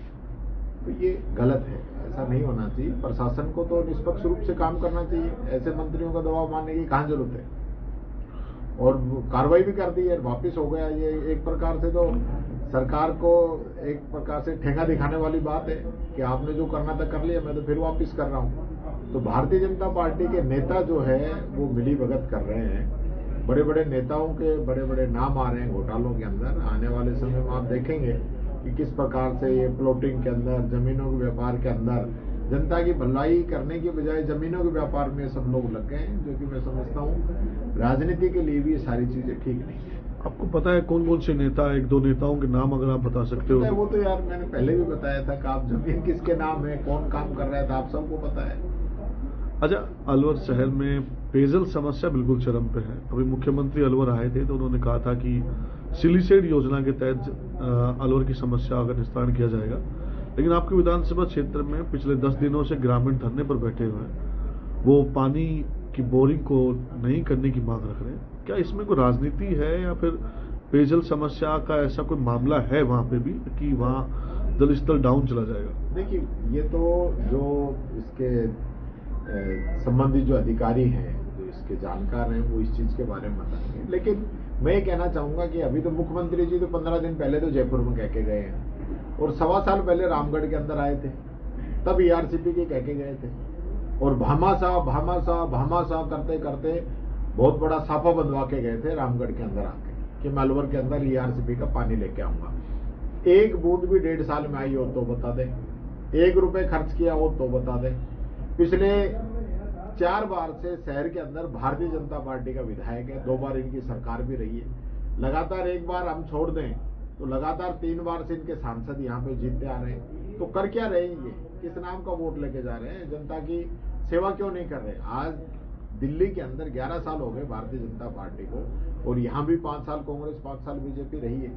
तो ये गलत है, ऐसा नहीं होना चाहिए। प्रशासन को तो निष्पक्ष रूप से काम करना चाहिए, ऐसे मंत्रियों का दबाव मानने की कहाँ जरूरत है। और कार्रवाई भी कर दी है, वापिस हो गया। ये एक प्रकार से तो सरकार को एक प्रकार से ठेंगा दिखाने वाली बात है कि आपने जो करना था कर लिया, मैं तो फिर वापिस कर रहा हूँ। तो भारतीय जनता पार्टी के नेता जो है वो मिली भगत कर रहे हैं। बड़े बड़े नेताओं के बड़े बड़े नाम आ रहे हैं घोटालों के अंदर। आने वाले समय में आप देखेंगे कि किस प्रकार से ये प्लॉटिंग के अंदर, जमीनों के व्यापार के अंदर जनता की भलाई करने के बजाय जमीनों के व्यापार में सब लोग लग गए हैं, जो कि मैं समझता हूँ राजनीति के लिए भी ये सारी चीजें ठीक नहीं है। आपको पता है कौन कौन से नेता, एक दो नेताओं के नाम अगर आप बता सकते हो? वो तो यार मैंने पहले भी बताया था कि आप जमीन किसके नाम है, कौन काम कर रहा था, आप सबको पता है। अच्छा, अलवर शहर में पेयजल समस्या बिल्कुल चरम पे है। अभी मुख्यमंत्री अलवर आए थे तो उन्होंने कहा था कि सिलीसेड योजना के तहत अलवर की समस्या का निस्तारण किया जाएगा, लेकिन आपके विधानसभा क्षेत्र में पिछले 10 दिनों से ग्रामीण धरने पर बैठे हुए हैं। वो पानी की बोरिंग को नहीं करने की मांग रख रहे हैं। क्या इसमें कोई राजनीति है या फिर पेयजल समस्या का ऐसा कोई मामला है वहां पे भी कि वहां जल स्तर डाउन चला जाएगा? देखिए, ये तो जो इसके संबंधित जो अधिकारी हैं, जो इसके जानकार हैं, वो इस चीज के बारे में बताएंगे। लेकिन मैं ये कहना चाहूंगा कि अभी तो मुख्यमंत्री जी तो 15 दिन पहले तो जयपुर में कह के गए हैं, और 1.25 साल पहले रामगढ़ के अंदर आए थे, तब ERCP के कह के गए थे, और भामाशाह करते करते बहुत बड़ा साफा बंधवा के गए थे रामगढ़ के अंदर आके कि मैं अलवर के अंदर ERCP का पानी लेके आऊंगा। एक बूंद भी 1.5 साल में आई हो तो बता दें, 1 रुपए खर्च किया हो तो बता दें। पिछले 4 बार से शहर के अंदर भारतीय जनता पार्टी का विधायक है, 2 बार इनकी सरकार भी रही है। लगातार 1 बार हम छोड़ दें तो लगातार 3 बार से इनके सांसद यहाँ पे जीतते आ रहे हैं। तो कर क्या रहे हैं, ये किस नाम का वोट लेके जा रहे हैं, जनता की सेवा क्यों नहीं कर रहे? आज दिल्ली के अंदर 11 साल हो गए भारतीय जनता पार्टी को, और यहाँ भी 5 साल कांग्रेस, 5 साल बीजेपी रही है।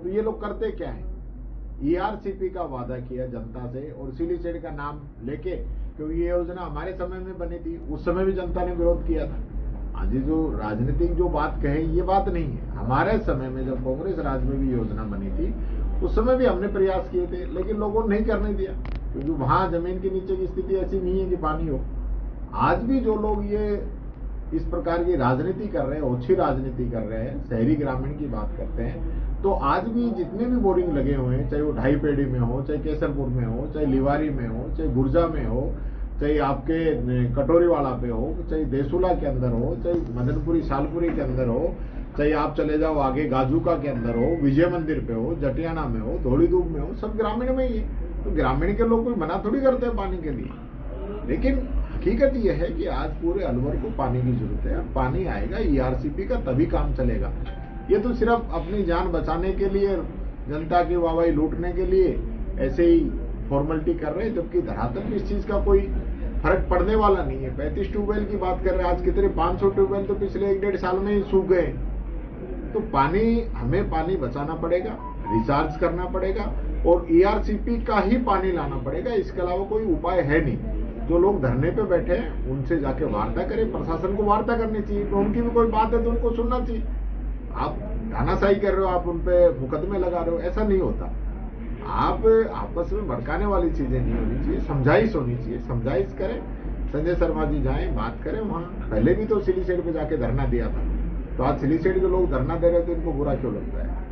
तो ये लोग करते क्या है? ERCP का वादा किया जनता से, और सिलीसेड का नाम लेके, क्योंकि ये योजना हमारे समय में बनी थी, उस समय भी जनता ने विरोध किया था। आज जो राजनीतिक जो बात कहे, ये बात नहीं है। हमारे समय में जब कांग्रेस राज में भी योजना बनी थी, उस समय भी हमने प्रयास किए थे, लेकिन लोगों ने नहीं करने दिया, क्योंकि वहां जमीन के नीचे की स्थिति ऐसी नहीं है कि पानी हो। आज भी जो लोग ये इस प्रकार की राजनीति कर रहे हैं, ओछी राजनीति कर रहे हैं, शहरी ग्रामीण की बात करते हैं, तो आज भी जितने भी बोरिंग लगे हुए हैं, चाहे वो ढाई पेड़ी में हो, चाहे केसरपुर में हो, चाहे लिवारी में हो, चाहे गुर्जा में हो, चाहे आपके कटोरीवाला पे हो, चाहे देसुला के अंदर हो, चाहे मदनपुरी शालपुरी के अंदर हो, चाहे आप चले जाओ आगे गाजुका के अंदर हो, विजय मंदिर पे हो, जटियाना में हो, धौली धूप में हो, सब ग्रामीण में ही है। तो ग्रामीण के लोग कोई मना थोड़ी करते हैं पानी के लिए, लेकिन हकीकत यह है कि आज पूरे अलवर को पानी की जरूरत है। पानी आएगा ERCP का तभी काम चलेगा। ये तो सिर्फ अपनी जान बचाने के लिए, जनता की वाहवाही लूटने के लिए ऐसे ही फॉर्मेलिटी कर रहे हैं, जबकि धरातल में इस चीज का कोई फर्क पड़ने वाला नहीं है। 35 ट्यूबवेल की बात कर रहे हैं, आज कितने 500 ट्यूबवेल तो पिछले 1-1.5 साल में ही सूख गए। तो पानी, हमें पानी बचाना पड़ेगा, रिचार्ज करना पड़ेगा, और ERCP का ही पानी लाना पड़ेगा। इसके अलावा कोई उपाय है नहीं। जो लोग धरने पे बैठे हैं उनसे जाके वार्ता करें, प्रशासन को वार्ता करनी चाहिए, तो उनकी भी कोई बात है तो उनको सुनना चाहिए। आप तानाशाही कर रहे हो, आप उनपे मुकदमे लगा रहे हो, ऐसा नहीं होता। आप आपस में भड़काने वाली चीजें नहीं होनी चाहिए, समझाइश होनी चाहिए। समझाइश करें, संजय शर्मा जी जाएं, बात करें। वहां पहले भी तो सिलीसेड पे जाके धरना दिया था, तो आज सिलीसेड के लोग धरना दे रहे हैं तो इनको बुरा क्यों लगता है?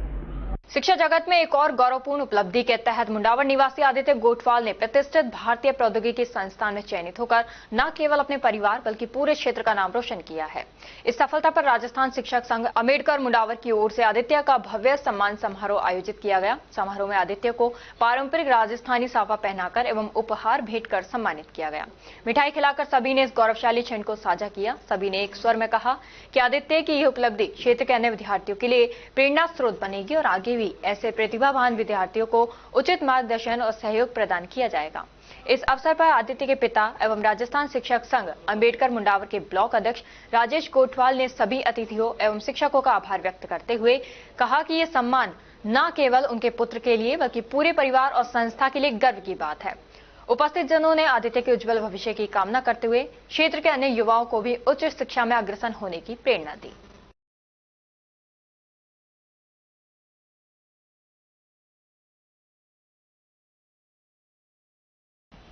शिक्षा जगत में एक और गौरवपूर्ण उपलब्धि के तहत मुंडावर निवासी आदित्य गोठवाल ने प्रतिष्ठित भारतीय प्रौद्योगिकी संस्थान में चयनित होकर न केवल अपने परिवार बल्कि पूरे क्षेत्र का नाम रोशन किया है। इस सफलता पर राजस्थान शिक्षक संघ अम्बेडकर मुंडावर की ओर से आदित्य का भव्य सम्मान समारोह आयोजित किया गया। समारोह में आदित्य को पारंपरिक राजस्थानी साफा पहनाकर एवं उपहार भेंट कर सम्मानित किया गया। मिठाई खिलाकर सभी ने इस गौरवशाली क्षण को साझा किया। सभी ने एक स्वर में कहा कि आदित्य की यह उपलब्धि क्षेत्र के अन्य विद्यार्थियों के लिए प्रेरणा स्रोत बनेगी और आगे भी ऐसे प्रतिभावान विद्यार्थियों को उचित मार्गदर्शन और सहयोग प्रदान किया जाएगा। इस अवसर पर आदित्य के पिता एवं राजस्थान शिक्षक संघ अंबेडकर मुंडावर के ब्लॉक अध्यक्ष राजेश कोटवाल ने सभी अतिथियों एवं शिक्षकों का आभार व्यक्त करते हुए कहा कि ये सम्मान न केवल उनके पुत्र के लिए बल्कि पूरे परिवार और संस्था के लिए गर्व की बात है। उपस्थित जनों ने आदित्य के उज्जवल भविष्य की कामना करते हुए क्षेत्र के अन्य युवाओं को भी उच्च शिक्षा में अग्रसर होने की प्रेरणा दी।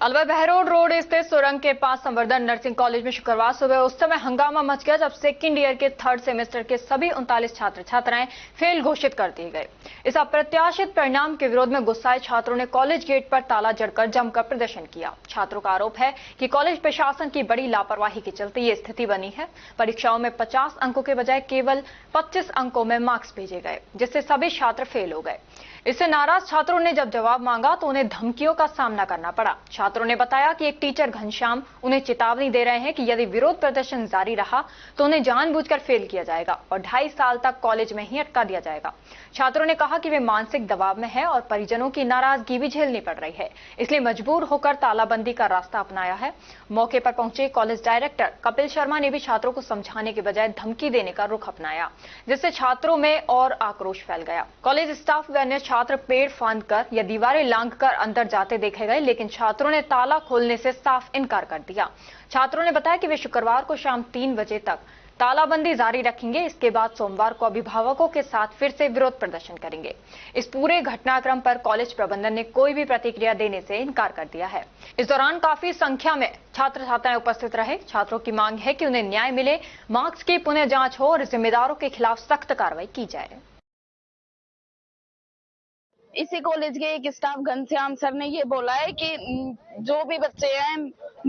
अलवर बहरोड रोड स्थित सुरंग के पास संवर्धन नर्सिंग कॉलेज में शुक्रवार सुबह उस समय हंगामा मच गया जब सेकेंड ईयर के थर्ड सेमेस्टर के सभी 39 छात्र छात्राएं फेल घोषित कर दिए गए। इस अप्रत्याशित परिणाम के विरोध में गुस्साए छात्रों ने कॉलेज गेट पर ताला जड़कर जमकर प्रदर्शन किया। छात्रों का आरोप है कि कॉलेज प्रशासन की बड़ी लापरवाही के चलते ये स्थिति बनी है। परीक्षाओं में 50 अंकों के बजाय केवल 25 अंकों में मार्क्स भेजे गए, जिससे सभी छात्र फेल हो गए। इससे नाराज छात्रों ने जब जवाब मांगा तो उन्हें धमकियों का सामना करना पड़ा। छात्रों ने बताया कि एक टीचर घनश्याम उन्हें चेतावनी दे रहे हैं कि यदि विरोध प्रदर्शन जारी रहा तो उन्हें जानबूझकर फेल किया जाएगा और 2.5 साल तक कॉलेज में ही अटका दिया जाएगा। छात्रों ने कहा कि वे मानसिक दबाव में है और परिजनों की नाराजगी भी झेलनी पड़ रही है, इसलिए मजबूर होकर तालाबंदी का रास्ता अपनाया है। मौके पर पहुंचे कॉलेज डायरेक्टर कपिल शर्मा ने भी छात्रों को समझाने के बजाय धमकी देने का रुख अपनाया, जिससे छात्रों में और आक्रोश फैल गया। कॉलेज स्टाफ व अन्य छात्र पेड़ फांदकर या दीवारें लांघकर अंदर जाते देखे गए, लेकिन छात्रों ने ताला खोलने से साफ इनकार कर दिया। छात्रों ने बताया कि वे शुक्रवार को शाम 3 बजे तक तालाबंदी जारी रखेंगे। इसके बाद सोमवार को अभिभावकों के साथ फिर से विरोध प्रदर्शन करेंगे। इस पूरे घटनाक्रम पर कॉलेज प्रबंधन ने कोई भी प्रतिक्रिया देने से इनकार कर दिया है। इस दौरान काफी संख्या में छात्र छात्राएं उपस्थित रहे। छात्रों की मांग है कि उन्हें न्याय मिले, मार्क्स की पुनः जांच हो और जिम्मेदारों के खिलाफ सख्त कार्रवाई की जाए। इसी कॉलेज के एक स्टाफ घनश्याम सर ने ये बोला है कि जो भी बच्चे हैं,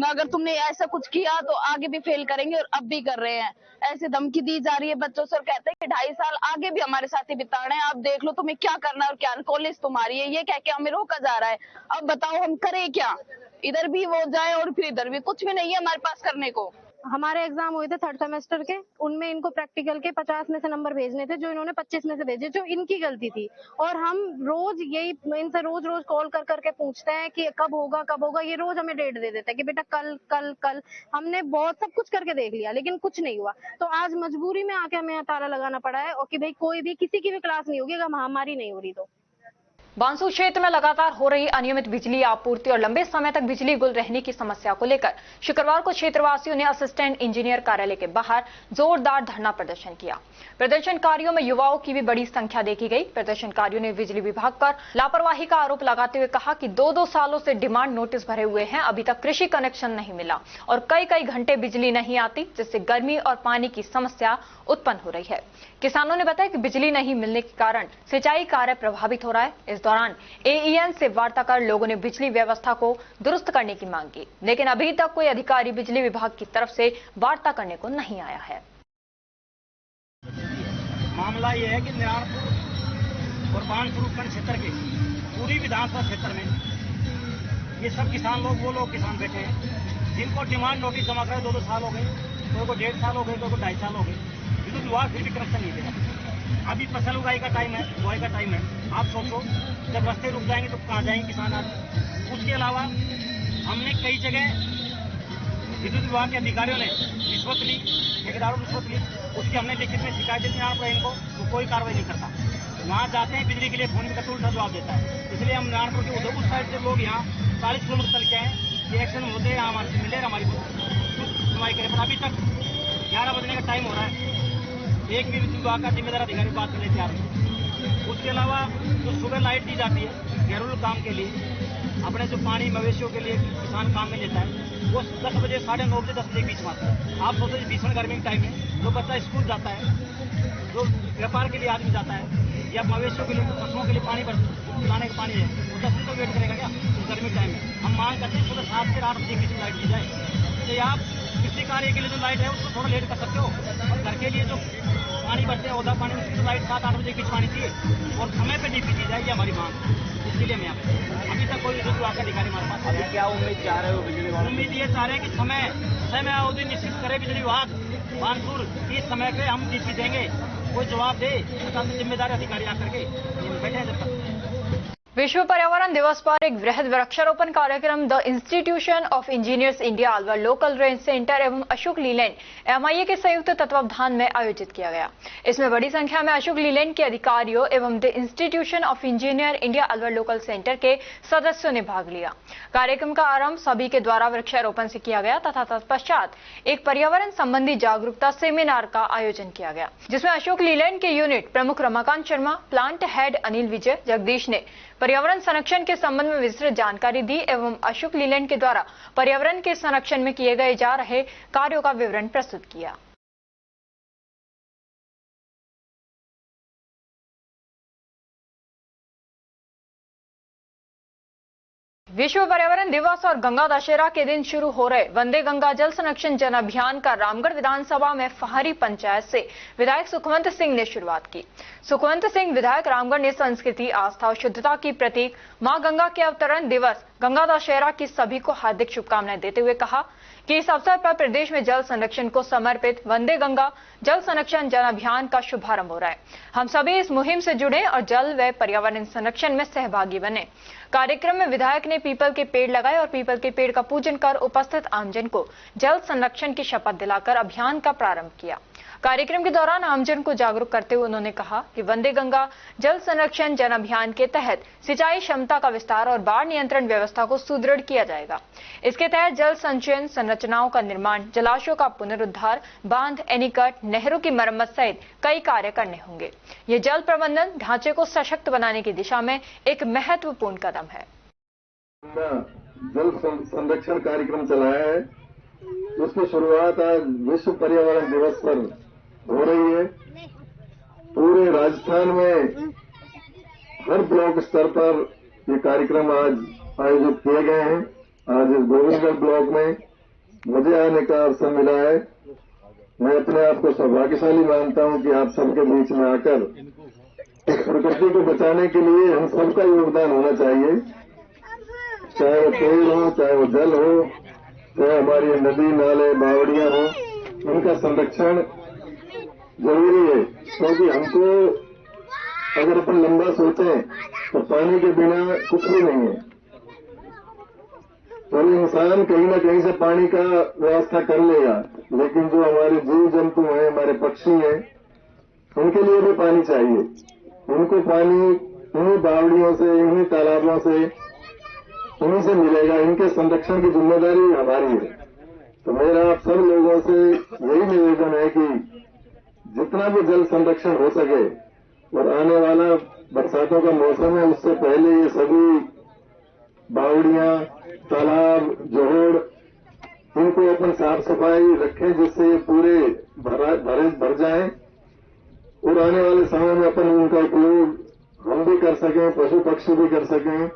अगर तुमने ऐसा कुछ किया तो आगे भी फेल करेंगे और अब भी कर रहे हैं। ऐसे धमकी दी जा रही है बच्चों से और कहते हैं कि 2.5 साल आगे भी हमारे साथ ही बिताने हैं, आप देख लो तुम्हें क्या करना है और क्या कॉलेज तुम्हारी है, ये कह के हमें रोका जा रहा है। अब बताओ हम करें क्या? इधर भी वो जाए और फिर इधर भी, कुछ भी नहीं है हमारे पास करने को। हमारे एग्जाम हुए थे थर्ड सेमेस्टर के, उनमें इनको प्रैक्टिकल के 50 में से नंबर भेजने थे, जो इन्होंने 25 में से भेजे, जो इनकी गलती थी। और हम रोज यही इनसे रोज कॉल कर करके पूछते हैं कि कब होगा। ये रोज हमें डेट दे देते हैं कि बेटा कल कल कल। हमने बहुत सब कुछ करके देख लिया लेकिन कुछ नहीं हुआ। तो आज मजबूरी में आके हमें ताला लगाना पड़ा है और कि भाई कोई भी किसी की भी क्लास नहीं होगी अगर महामारी नहीं हो रही तो। बांसु क्षेत्र में लगातार हो रही अनियमित बिजली आपूर्ति और लंबे समय तक बिजली गुल रहने की समस्या को लेकर शुक्रवार को क्षेत्रवासियों ने असिस्टेंट इंजीनियर कार्यालय के बाहर जोरदार धरना प्रदर्शन किया। प्रदर्शनकारियों में युवाओं की भी बड़ी संख्या देखी गई। प्रदर्शनकारियों ने बिजली विभाग पर लापरवाही का आरोप लगाते हुए कहा कि 2-2 सालों से डिमांड नोटिस भरे हुए हैं, अभी तक कृषि कनेक्शन नहीं मिला और कई घंटे बिजली नहीं आती, जिससे गर्मी और पानी की समस्या उत्पन्न हो रही है। किसानों ने बताया कि बिजली नहीं मिलने के कारण सिंचाई कार्य प्रभावित हो रहा है। इस दौरान एईएन से वार्ता कर लोगों ने बिजली व्यवस्था को दुरुस्त करने की मांग की, लेकिन अभी तक कोई अधिकारी बिजली विभाग की तरफ से वार्ता करने को नहीं आया है। मामला यह है कि निरारपुर और बानपुर उपखंड क्षेत्र के पूरी विधानसभा क्षेत्र में ये सब किसान लोग, वो लोग किसान बैठे हैं जिनको डिमांड नोटिस जमा करे 2-2 साल हो गए, कोई को 1.5 साल हो गए, कोई को 2.5 साल हो गए। विद्युत विभाग फिर भी कनेक्शन नहीं देगा। अभी फसल उगाई का टाइम है, बुआई का टाइम है। आप सोचो जब रास्ते रुक जाएंगे तो कहाँ जाएंगे किसान आज। उसके अलावा हमने कई जगह विद्युत विभाग के अधिकारियों ने रिश्वत ली, ठेकेदारों ने रिश्वत ली, उसकी हमने लिखित में शिकायत देनी आना पड़ा इनको, तो कोई कार्रवाई नहीं करता। वहाँ जाते हैं बिजली के लिए फोन करके उल्टा जवाब देता है। इसलिए हम नारायणपुर के उधर उस साइड से लोग यहाँ 40 किलोमीटर चल के हैं कि एक्शन होते हैं, हमारे से मिलेगा, हमारी सुनवाई करें। पर अभी तक 11 बजने का टाइम हो रहा है, एक भी विद्युत विभाग का जिम्मेदार अधिकारी बात करने तैयार नहीं। उसके अलावा जो सुबह लाइट दी जाती है घरेलू काम के लिए, अपने जो पानी मवेशियों के लिए किसान काम में लेता है, वो 10 बजे 9:30 बजे 10 बजे के बीच में आता है। आप सोचो भीषण गर्मी के टाइम में जो बच्चा स्कूल जाता है, जो व्यापार के लिए आदमी जाता है या मवेशियों के लिए, फसलों के लिए पानी लाने का पानी है, वो 10 दिन तो वेट करेगा क्या इस गर्मी के टाइम में? हम मांग करते हैं सुबह 7 से 8 बजे के बीच में लाइट दी जाए। तो आप किसी कार्य के लिए जो लाइट है उसको थोड़ा लेट कर सकते हो, और घर के लिए जो पानी बचते हैं ओदा पानी, उसकी तो लाइट 7-8 बजे की पानी चाहिए और समय पे डीपी दी जाएगी हमारी मांग। इसके लिए मैं अभी तक कोई विद्युत विभाग का अधिकारी हमारे पास आया। क्या उम्मीद चाह रहे हो बिजली विभाग? उम्मीद ये चाह रहे हैं कि समय अवधि निश्चित करे बिजली विभाग बानपुर, इस समय पे हम डीपी देंगे, कोई जवाब दे, जिम्मेदार अधिकारी आकर के बैठे हैं जब तक। विश्व पर्यावरण दिवस पर एक वृहद वृक्षारोपण कार्यक्रम the institution of engineers India Alwar local range centre एवं अशोक लीलैंड एमआईए के संयुक्त तत्वावधान में आयोजित किया गया। इसमें बड़ी संख्या में अशोक लीलैंड के अधिकारियों एवं the institution of engineer India Alwar local centre के सदस्यों ने भाग लिया। कार्यक्रम का आरंभ सभी के द्वारा वृक्षारोपण से किया गया तथा तत्पश्चात एक पर्यावरण संबंधी जागरूकता सेमिनार का आयोजन किया गया, जिसमें अशोक लीलैंड के यूनिट प्रमुख रमाकांत शर्मा, प्लांट हेड अनिल विजय जगदीश ने पर्यावरण संरक्षण के संबंध में विस्तृत जानकारी दी एवं अशोक लीलैंड के द्वारा पर्यावरण के संरक्षण में किए गए जा रहे कार्यों का विवरण प्रस्तुत किया। विश्व पर्यावरण दिवस और गंगा दशहरा के दिन शुरू हो रहे वंदे गंगा जल संरक्षण जन अभियान का रामगढ़ विधानसभा में फहारी पंचायत से विधायक सुखवंत सिंह ने शुरुआत की। सुखवंत सिंह विधायक रामगढ़ ने संस्कृति, आस्था और शुद्धता की प्रतीक मां गंगा के अवतरण दिवस गंगा दशहरा की सभी को हार्दिक शुभकामनाएं देते हुए कहा कि इस अवसर पर प्रदेश में जल संरक्षण को समर्पित वंदे गंगा जल संरक्षण जन अभियान का शुभारंभ हो रहा है। हम सभी इस मुहिम से जुड़े और जल व पर्यावरण संरक्षण में सहभागी बने। कार्यक्रम में विधायक ने पीपल के पेड़ लगाए और पीपल के पेड़ का पूजन कर उपस्थित आमजन को जल संरक्षण की शपथ दिलाकर अभियान का प्रारंभ किया। कार्यक्रम के दौरान आमजन को जागरूक करते हुए उन्होंने कहा कि वंदे गंगा जल संरक्षण जन अभियान के तहत सिंचाई क्षमता का विस्तार और बाढ़ नियंत्रण व्यवस्था को सुदृढ़ किया जाएगा। इसके तहत जल संचयन संरचनाओं का निर्माण, जलाशयों का पुनरुद्धार, बांध, एनीकट, नहरों की मरम्मत सहित कई कार्य करने होंगे। ये जल प्रबंधन ढांचे को सशक्त बनाने की दिशा में एक महत्वपूर्ण कदम है। जल संरक्षण कार्यक्रम चलाया है, उसकी शुरुआत आज विश्व पर्यावरण दिवस पर हो रही है। पूरे राजस्थान में हर ब्लॉक स्तर पर ये कार्यक्रम आज आयोजित किए गए हैं। आज इस गोविंदगढ़ ब्लॉक में मुझे आने का अवसर मिला है। मैं अपने आप को सौभाग्यशाली मानता हूं कि आप सबके बीच में आकर प्रकृति को बचाने के लिए हम सबका योगदान होना चाहिए, चाहे वो पेड़ हो, चाहे वो जल हो, चाहे हमारी नदी, नाले, बावड़ियां हो, उनका संरक्षण जरूरी है। क्योंकि हमको अगर अपन लंबा सोचें तो पानी के बिना कुछ भी नहीं है। तो इंसान कहीं ना कहीं से पानी का व्यवस्था कर लेगा, लेकिन जो हमारे जीव जंतु हैं, हमारे पक्षी हैं, उनके लिए भी पानी चाहिए। उनको पानी इन्हीं बावड़ियों से, इन्हीं तालाबों से, उन्हीं से मिलेगा। इनके संरक्षण की जिम्मेदारी हमारी है। तो मेरा आप सब लोगों से यही निवेदन है कि जितना भी जल संरक्षण हो सके, और आने वाला बरसातों का मौसम है, उससे पहले ये सभी बावड़ियां, तालाब, जोड़, इनको अपन साफ सफाई रखें, जिससे ये पूरे भर जाएं और आने वाले समय में अपन उनका उपयोग हम भी कर सकें, पशु पक्षी भी कर सकें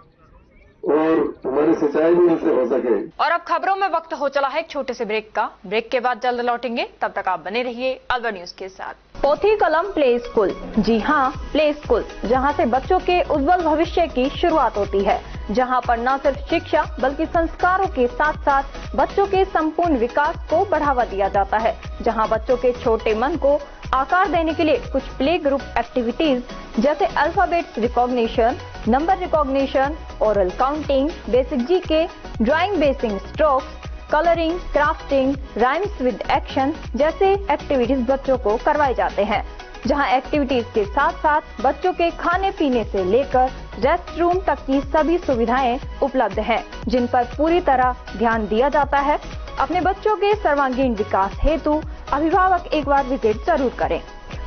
और हमारी सिंचाई भी इनसे हो सके। और अब खबरों में वक्त हो चला है एक छोटे से ब्रेक का। ब्रेक के बाद जल्द लौटेंगे, तब तक आप बने रहिए अलवर न्यूज के साथ। पोथी कलम प्ले स्कूल, जी हाँ, प्ले स्कूल, जहाँ से बच्चों के उज्जवल भविष्य की शुरुआत होती है, जहाँ पर न सिर्फ शिक्षा बल्कि संस्कारों के साथ साथ बच्चों के संपूर्ण विकास को बढ़ावा दिया जाता है, जहाँ बच्चों के छोटे मन को आकार देने के लिए कुछ प्ले ग्रुप एक्टिविटीज जैसे alphabets recognition, number recognition, oral counting, basic GK, drawing basic strokes, colouring, crafting, rhymes with action जैसे एक्टिविटीज बच्चों को करवाए जाते हैं, जहां एक्टिविटीज के साथ साथ बच्चों के खाने पीने से लेकर रेस्ट रूम तक की सभी सुविधाएं उपलब्ध हैं, जिन पर पूरी तरह ध्यान दिया जाता है। अपने बच्चों के सर्वांगीण विकास हेतु अभिभावक एक बार विजिट जरूर करें।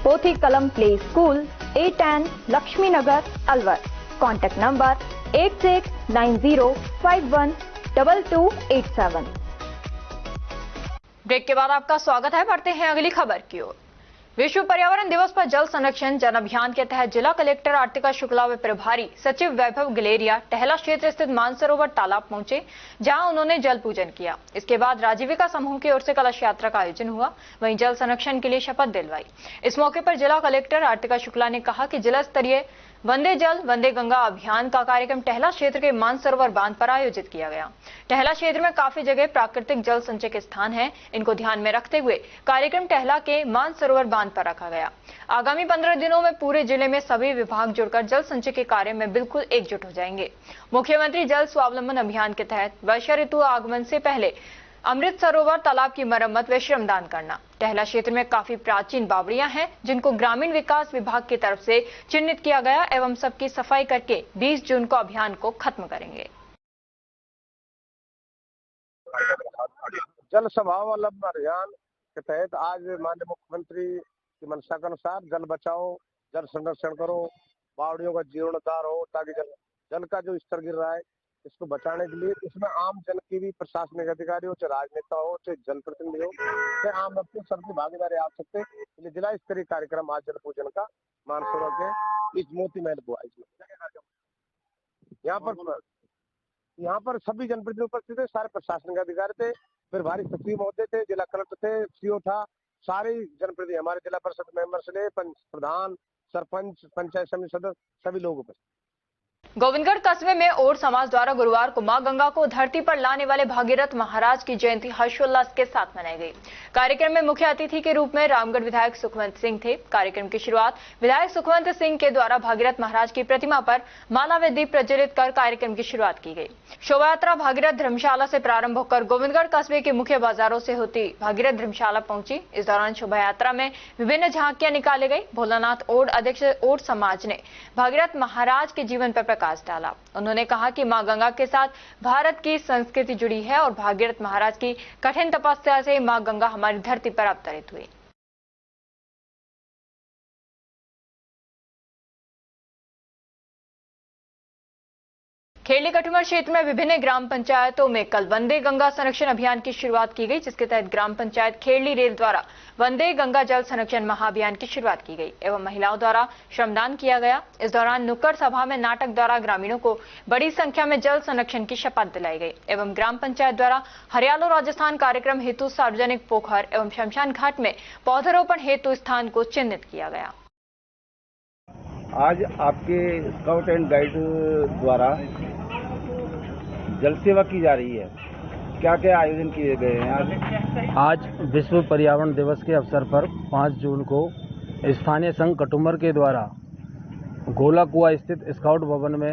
Pothi Kalam play school, A10 Lakshmi Nagar, Alwar. Contact number 8690512287। Break के बाद आपका स्वागत है। बढ़ते हैं अगली खबर की ओर। विश्व पर्यावरण दिवस पर जल संरक्षण जन अभियान के तहत जिला कलेक्टर आर्तिका शुक्ला व प्रभारी सचिव वैभव गलेरिया टहला क्षेत्र स्थित मानसरोवर तालाब पहुंचे, जहां उन्होंने जल पूजन किया। इसके बाद राजीविका समूह की ओर से कलश यात्रा का आयोजन हुआ, वहीं जल संरक्षण के लिए शपथ दिलवाई। इस मौके पर जिला कलेक्टर आर्तिका शुक्ला ने कहा कि जिला स्तरीय वंदे जल वंदे गंगा अभियान का कार्यक्रम टहला क्षेत्र के मानसरोवर बांध पर आयोजित किया गया। टहला क्षेत्र में काफी जगह प्राकृतिक जल संचय के स्थान हैं। इनको ध्यान में रखते हुए कार्यक्रम टहला के मानसरोवर बांध पर रखा गया। आगामी 15 दिनों में पूरे जिले में सभी विभाग जुड़कर जल संचय के कार्य में बिल्कुल एकजुट हो जाएंगे। मुख्यमंत्री जल स्वावलंबन अभियान के तहत वर्षा ऋतु आगमन से पहले अमृत सरोवर तालाब की मरम्मत व श्रमदान करना। टहला क्षेत्र में काफी प्राचीन बावड़ियां हैं जिनको ग्रामीण विकास विभाग की तरफ से चिन्हित किया गया एवं सबकी सफाई करके 20 जून को अभियान को खत्म करेंगे। जल स्वावलंबन अभियान के तहत आज माननीय मुख्यमंत्री की मंशा के अनुसार जल बचाओ, जल संरक्षण करो, बावड़ियों का जीर्णोद्धार हो ताकि जल का जो स्तर गिर रहा है इसको बचाने के लिए इसमें आम जन की भी प्रशासनिक अधिकारी हो, चाहे राजनेता हो, चाहे जनप्रतिनिधि हो, चाहे आम व्यक्ति सबकी भागीदारी आ सकते। इसलिए जिला स्तरीय कार्यक्रम आज जल पूजन का मानसरोवर के इस मोती महल को यहाँ पर सभी जनप्रतिनिधि उपस्थित थे, सारे प्रशासनिक अधिकारी थे, फिर भारी सचिव महोदय थे, जिला कलेक्टर थे, सीओ था, सारे जनप्रतिनिधि हमारे जिला परिषद मेंबर से प्रधान, सरपंच, पंचायत समिति सदस्य सभी लोग उपस्थित। गोविंदगढ़ कस्बे में ओड समाज द्वारा गुरुवार को मां गंगा को धरती पर लाने वाले भागीरथ महाराज की जयंती हर्षोल्लास के साथ मनाई गई। कार्यक्रम में मुख्य अतिथि के रूप में रामगढ़ विधायक सुखवंत सिंह थे। कार्यक्रम की शुरुआत विधायक सुखवंत सिंह के द्वारा भागीरथ महाराज की प्रतिमा पर माला व दीप प्रज्वलित कर कार्यक्रम की शुरुआत की गई। शोभा यात्रा भागीरथ धर्मशाला से प्रारंभ होकर गोविंदगढ़ कस्बे के मुख्य बाजारों से होती भागीरथ धर्मशाला पहुंची। इस दौरान शोभा यात्रा में विभिन्न झांकियां निकाली गई। भोलानाथ ओड अध्यक्ष ओड समाज ने भागीरथ महाराज के जीवन पर प्रकाश डाला। उन्होंने कहा कि मां गंगा के साथ भारत की संस्कृति जुड़ी है और भागीरथ महाराज की कठिन तपस्या से मां गंगा हमारी धरती पर अवतरित हुई। खेड़ी कटुमर क्षेत्र में विभिन्न ग्राम पंचायतों में कल वंदे गंगा संरक्षण अभियान की शुरुआत की गई, जिसके तहत ग्राम पंचायत खेड़ी रेल द्वारा वंदे गंगा जल संरक्षण महाअभियान की शुरुआत की गई एवं महिलाओं द्वारा श्रमदान किया गया। इस दौरान नुक्कड़ सभा में नाटक द्वारा ग्रामीणों को बड़ी संख्या में जल संरक्षण की शपथ दिलाई गई एवं ग्राम पंचायत द्वारा हरियालो राजस्थान कार्यक्रम हेतु सार्वजनिक पोखर एवं शमशान घाट में पौधरोपण हेतु स्थान को चिन्हित किया गया। आज आपके स्काउट एंड गाइड द्वारा जल सेवा की जा रही है, क्या क्या आयोजन किए गए हैं? आज विश्व पर्यावरण दिवस के अवसर पर 5 जून को स्थानीय संघ कटुमर के द्वारा गोला कुआ स्थित स्काउट भवन में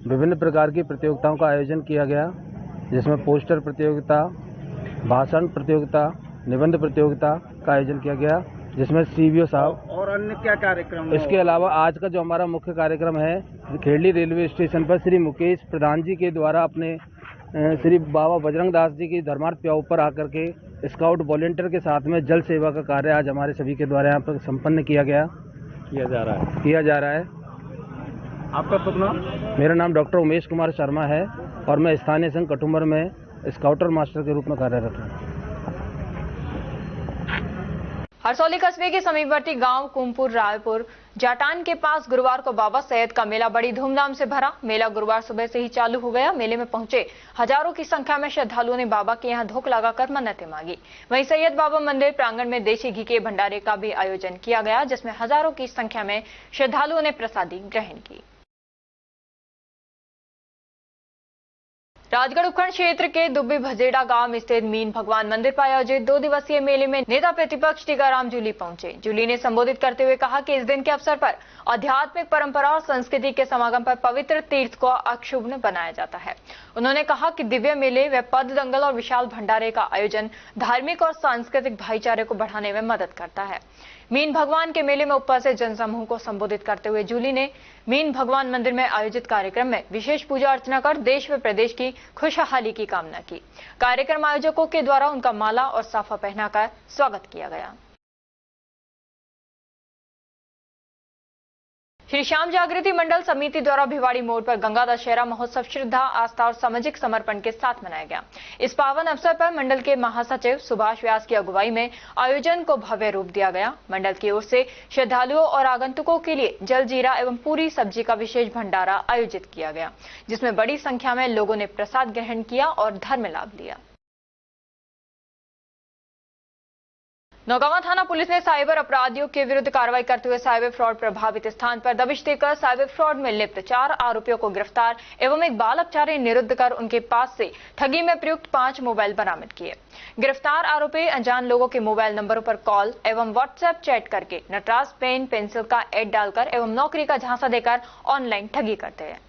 विभिन्न प्रकार की प्रतियोगिताओं का आयोजन किया गया, जिसमें पोस्टर प्रतियोगिता, भाषण प्रतियोगिता, निबंध प्रतियोगिता का आयोजन किया गया, जिसमें सीबीओ साहब और अन्य क्या कार्यक्रम? इसके अलावा आज का जो हमारा मुख्य कार्यक्रम है, खेड़ी रेलवे स्टेशन पर श्री मुकेश प्रधान जी के द्वारा अपने श्री बाबा बजरंग दास जी की धर्मार्थ प्याऊ पर आकर के स्काउट वॉलेंटियर के साथ में जल सेवा का कार्य आज हमारे सभी के द्वारा यहाँ पर संपन्न किया जा रहा है। आपका शुभ नाम? मेरा नाम डॉक्टर उमेश कुमार शर्मा है और मैं स्थानीय संघ कटुमर में स्काउटर मास्टर के रूप में कार्यरत हूँ। हरसौली कस्बे के समीपवर्ती गांव कुमपुर रायपुर जाटान के पास गुरुवार को बाबा सैयद का मेला बड़ी धूमधाम से भरा। मेला गुरुवार सुबह से ही चालू हो गया। मेले में पहुंचे हजारों की संख्या में श्रद्धालुओं ने बाबा के यहां धोख लगाकर मन्नतें मांगी। वहीं सैयद बाबा मंदिर प्रांगण में देशी घी के भंडारे का भी आयोजन किया गया, जिसमें हजारों की संख्या में श्रद्धालुओं ने प्रसादी ग्रहण की। राजगढ़ उपखंड क्षेत्र के दुब्बी भजेड़ा गांव में स्थित मीन भगवान मंदिर पर आयोजित 2 दिवसीय मेले में नेता प्रतिपक्ष टीकाराम जूली पहुंचे। जूली ने संबोधित करते हुए कहा कि इस दिन के अवसर पर आध्यात्मिक परंपरा और संस्कृति के समागम पर पवित्र तीर्थ को अक्षुण्ण बनाया जाता है। उन्होंने कहा कि दिव्य मेले व पद दंगल और विशाल भंडारे का आयोजन धार्मिक और सांस्कृतिक भाईचारे को बढ़ाने में मदद करता है। मीन भगवान के मेले में उपस्थित जनसमूह को संबोधित करते हुए जूली ने मीन भगवान मंदिर में आयोजित कार्यक्रम में विशेष पूजा अर्चना कर देश व प्रदेश की खुशहाली की कामना की। कार्यक्रम आयोजकों के द्वारा उनका माला और साफा पहनाकर स्वागत किया गया। श्री श्याम जागृति मंडल समिति द्वारा भिवाड़ी मोड़ पर गंगा दशहरा महोत्सव श्रद्धा, आस्था और सामाजिक समर्पण के साथ मनाया गया। इस पावन अवसर पर मंडल के महासचिव सुभाष व्यास की अगुवाई में आयोजन को भव्य रूप दिया गया। मंडल की ओर से श्रद्धालुओं और आगंतुकों के लिए जल जीरा एवं पूरी सब्जी का विशेष भंडारा आयोजित किया गया, जिसमें बड़ी संख्या में लोगों ने प्रसाद ग्रहण किया और धर्म लाभ लिया। नौगावा थाना पुलिस ने साइबर अपराधियों के विरुद्ध कार्रवाई करते हुए साइबर फ्रॉड प्रभावित स्थान पर दबिश देकर साइबर फ्रॉड में लिप्त 4 आरोपियों को गिरफ्तार एवं एक बाल अपचारी निरुद्ध कर उनके पास से ठगी में प्रयुक्त 5 मोबाइल बरामद किए। गिरफ्तार आरोपी अनजान लोगों के मोबाइल नंबरों पर कॉल एवं व्हाट्सएप चैट करके नटराज पेन पेंसिल का एड डालकर एवं नौकरी का झांसा देकर ऑनलाइन ठगी करते हैं।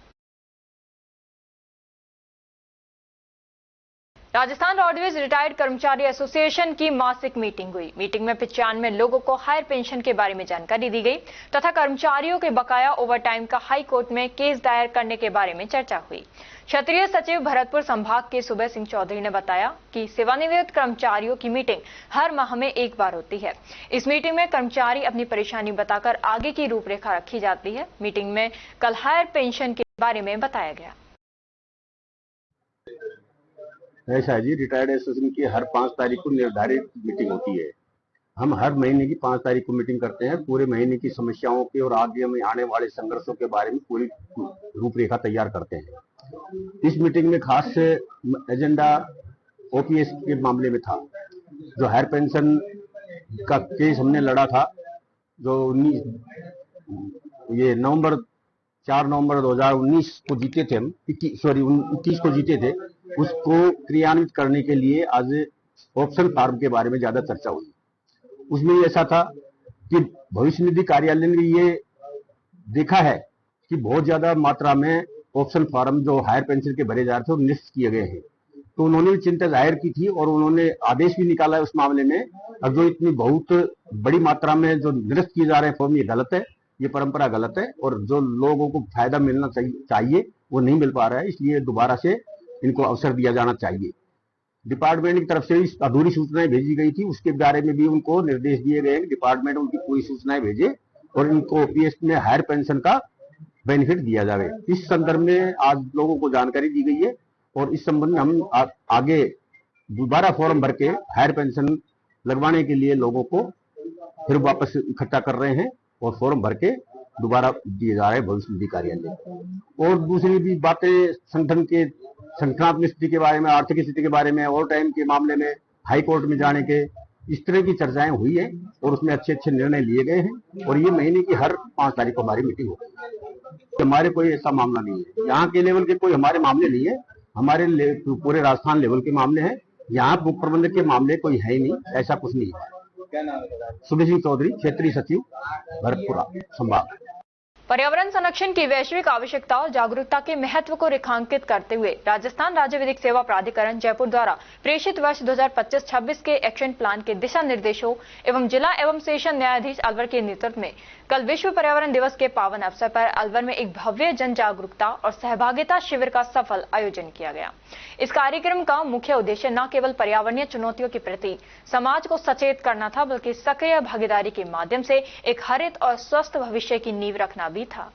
राजस्थान रोडवेज रिटायर्ड कर्मचारी एसोसिएशन की मासिक मीटिंग हुई। मीटिंग में 95 लोगों को हायर पेंशन के बारे में जानकारी दी गई तथा कर्मचारियों के बकाया ओवरटाइम का हाई कोर्ट में केस दायर करने के बारे में चर्चा हुई। क्षेत्रीय सचिव भरतपुर संभाग के सुबह सिंह चौधरी ने बताया कि सेवानिवृत्त कर्मचारियों की मीटिंग हर माह में एक बार होती है। इस मीटिंग में कर्मचारी अपनी परेशानी बताकर आगे की रूपरेखा रखी जाती है। मीटिंग में कल हायर पेंशन के बारे में बताया गया। ऐसा है जी, रिटायर्ड एसोसिएशन की हर 5 तारीख को निर्धारित मीटिंग होती है। हम हर महीने की 5 तारीख को मीटिंग करते हैं। पूरे महीने की समस्याओं के और आगे में आने वाले संघर्षों के बारे में पूरी रूपरेखा तैयार करते हैं। इस मीटिंग में खास एजेंडा ओपीएस के मामले में था। जो हायर पेंशन का केस हमने लड़ा था, जो 4 नवंबर 2019 को जीते थे हम, 21 को जीते थे। उसको क्रियान्वित करने के लिए आज ऑप्शन फार्म के बारे में ज्यादा चर्चा हुई। उसमें ऐसा था कि भविष्य निधि कार्यालय ने ये देखा है कि बहुत ज्यादा मात्रा में ऑप्शन फार्म जो हायर पेंशन के भरे जा रहे थे वो निरस्त किए गए हैं। तो उन्होंने चिंता जाहिर की थी और उन्होंने आदेश भी निकाला है उस मामले में। अब जो इतनी बहुत बड़ी मात्रा में जो निरस्त किए जा रहे हैं फॉर्म, ये गलत है, ये परंपरा गलत है और जो लोगों को फायदा मिलना चाहिए वो नहीं मिल पा रहा है। इसलिए दोबारा से इनको अवसर दिया जाना चाहिए। डिपार्टमेंट की तरफ से अधूरी सूचनाएं भेजी गई थी, उसके बारे में भी उनको निर्देश दिए गए हैं। डिपार्टमेंट उनकी पूरी सूचनाएं भेजे और इनको ओपीएस में हायर पेंशन का बेनिफिट दिया जाए। इस संदर्भ में आज लोगों को जानकारी दी गई है और इस संबंध में हम आगे दोबारा फॉर्म भर के हायर पेंशन लगवाने के लिए लोगों को फिर वापस इकट्ठा कर रहे हैं और फॉर्म भर के दोबारा दिए जा रहे हैं भविष्य निधि कार्यालय। और दूसरी भी बातें संगठनात्मक स्थिति के बारे में, आर्थिक स्थिति के बारे में, ओवर टाइम के मामले में हाई कोर्ट में जाने के, इस तरह की चर्चाएं हुई है और उसमें अच्छे निर्णय लिए गए हैं। और ये महीने की हर 5 तारीख को हमारी मीटिंग होगी। हमारे कोई ऐसा मामला नहीं है, यहाँ के लेवल के कोई हमारे मामले नहीं है, हमारे पूरे राजस्थान लेवल के मामले हैं। यहाँ मुख्य प्रबंधक के मामले कोई है ही नहीं, ऐसा कुछ नहीं है। सुबह सिंह चौधरी, क्षेत्रीय सचिव, भरतपुर संभाग। पर्यावरण संरक्षण की वैश्विक आवश्यकता और जागरूकता के महत्व को रेखांकित करते हुए राजस्थान राज्य विधिक सेवा प्राधिकरण जयपुर द्वारा प्रेषित वर्ष 2025-26 के एक्शन प्लान के दिशा निर्देशों एवं जिला एवं सेशन न्यायाधीश अलवर के नेतृत्व में कल विश्व पर्यावरण दिवस के पावन अवसर पर अलवर में एक भव्य जन जागरूकता और सहभागिता शिविर का सफल आयोजन किया गया। इस कार्यक्रम का मुख्य उद्देश्य न केवल पर्यावरणीय चुनौतियों के प्रति समाज को सचेत करना था, बल्कि सक्रिय भागीदारी के माध्यम से एक हरित और स्वस्थ भविष्य की नींव रखना भी था।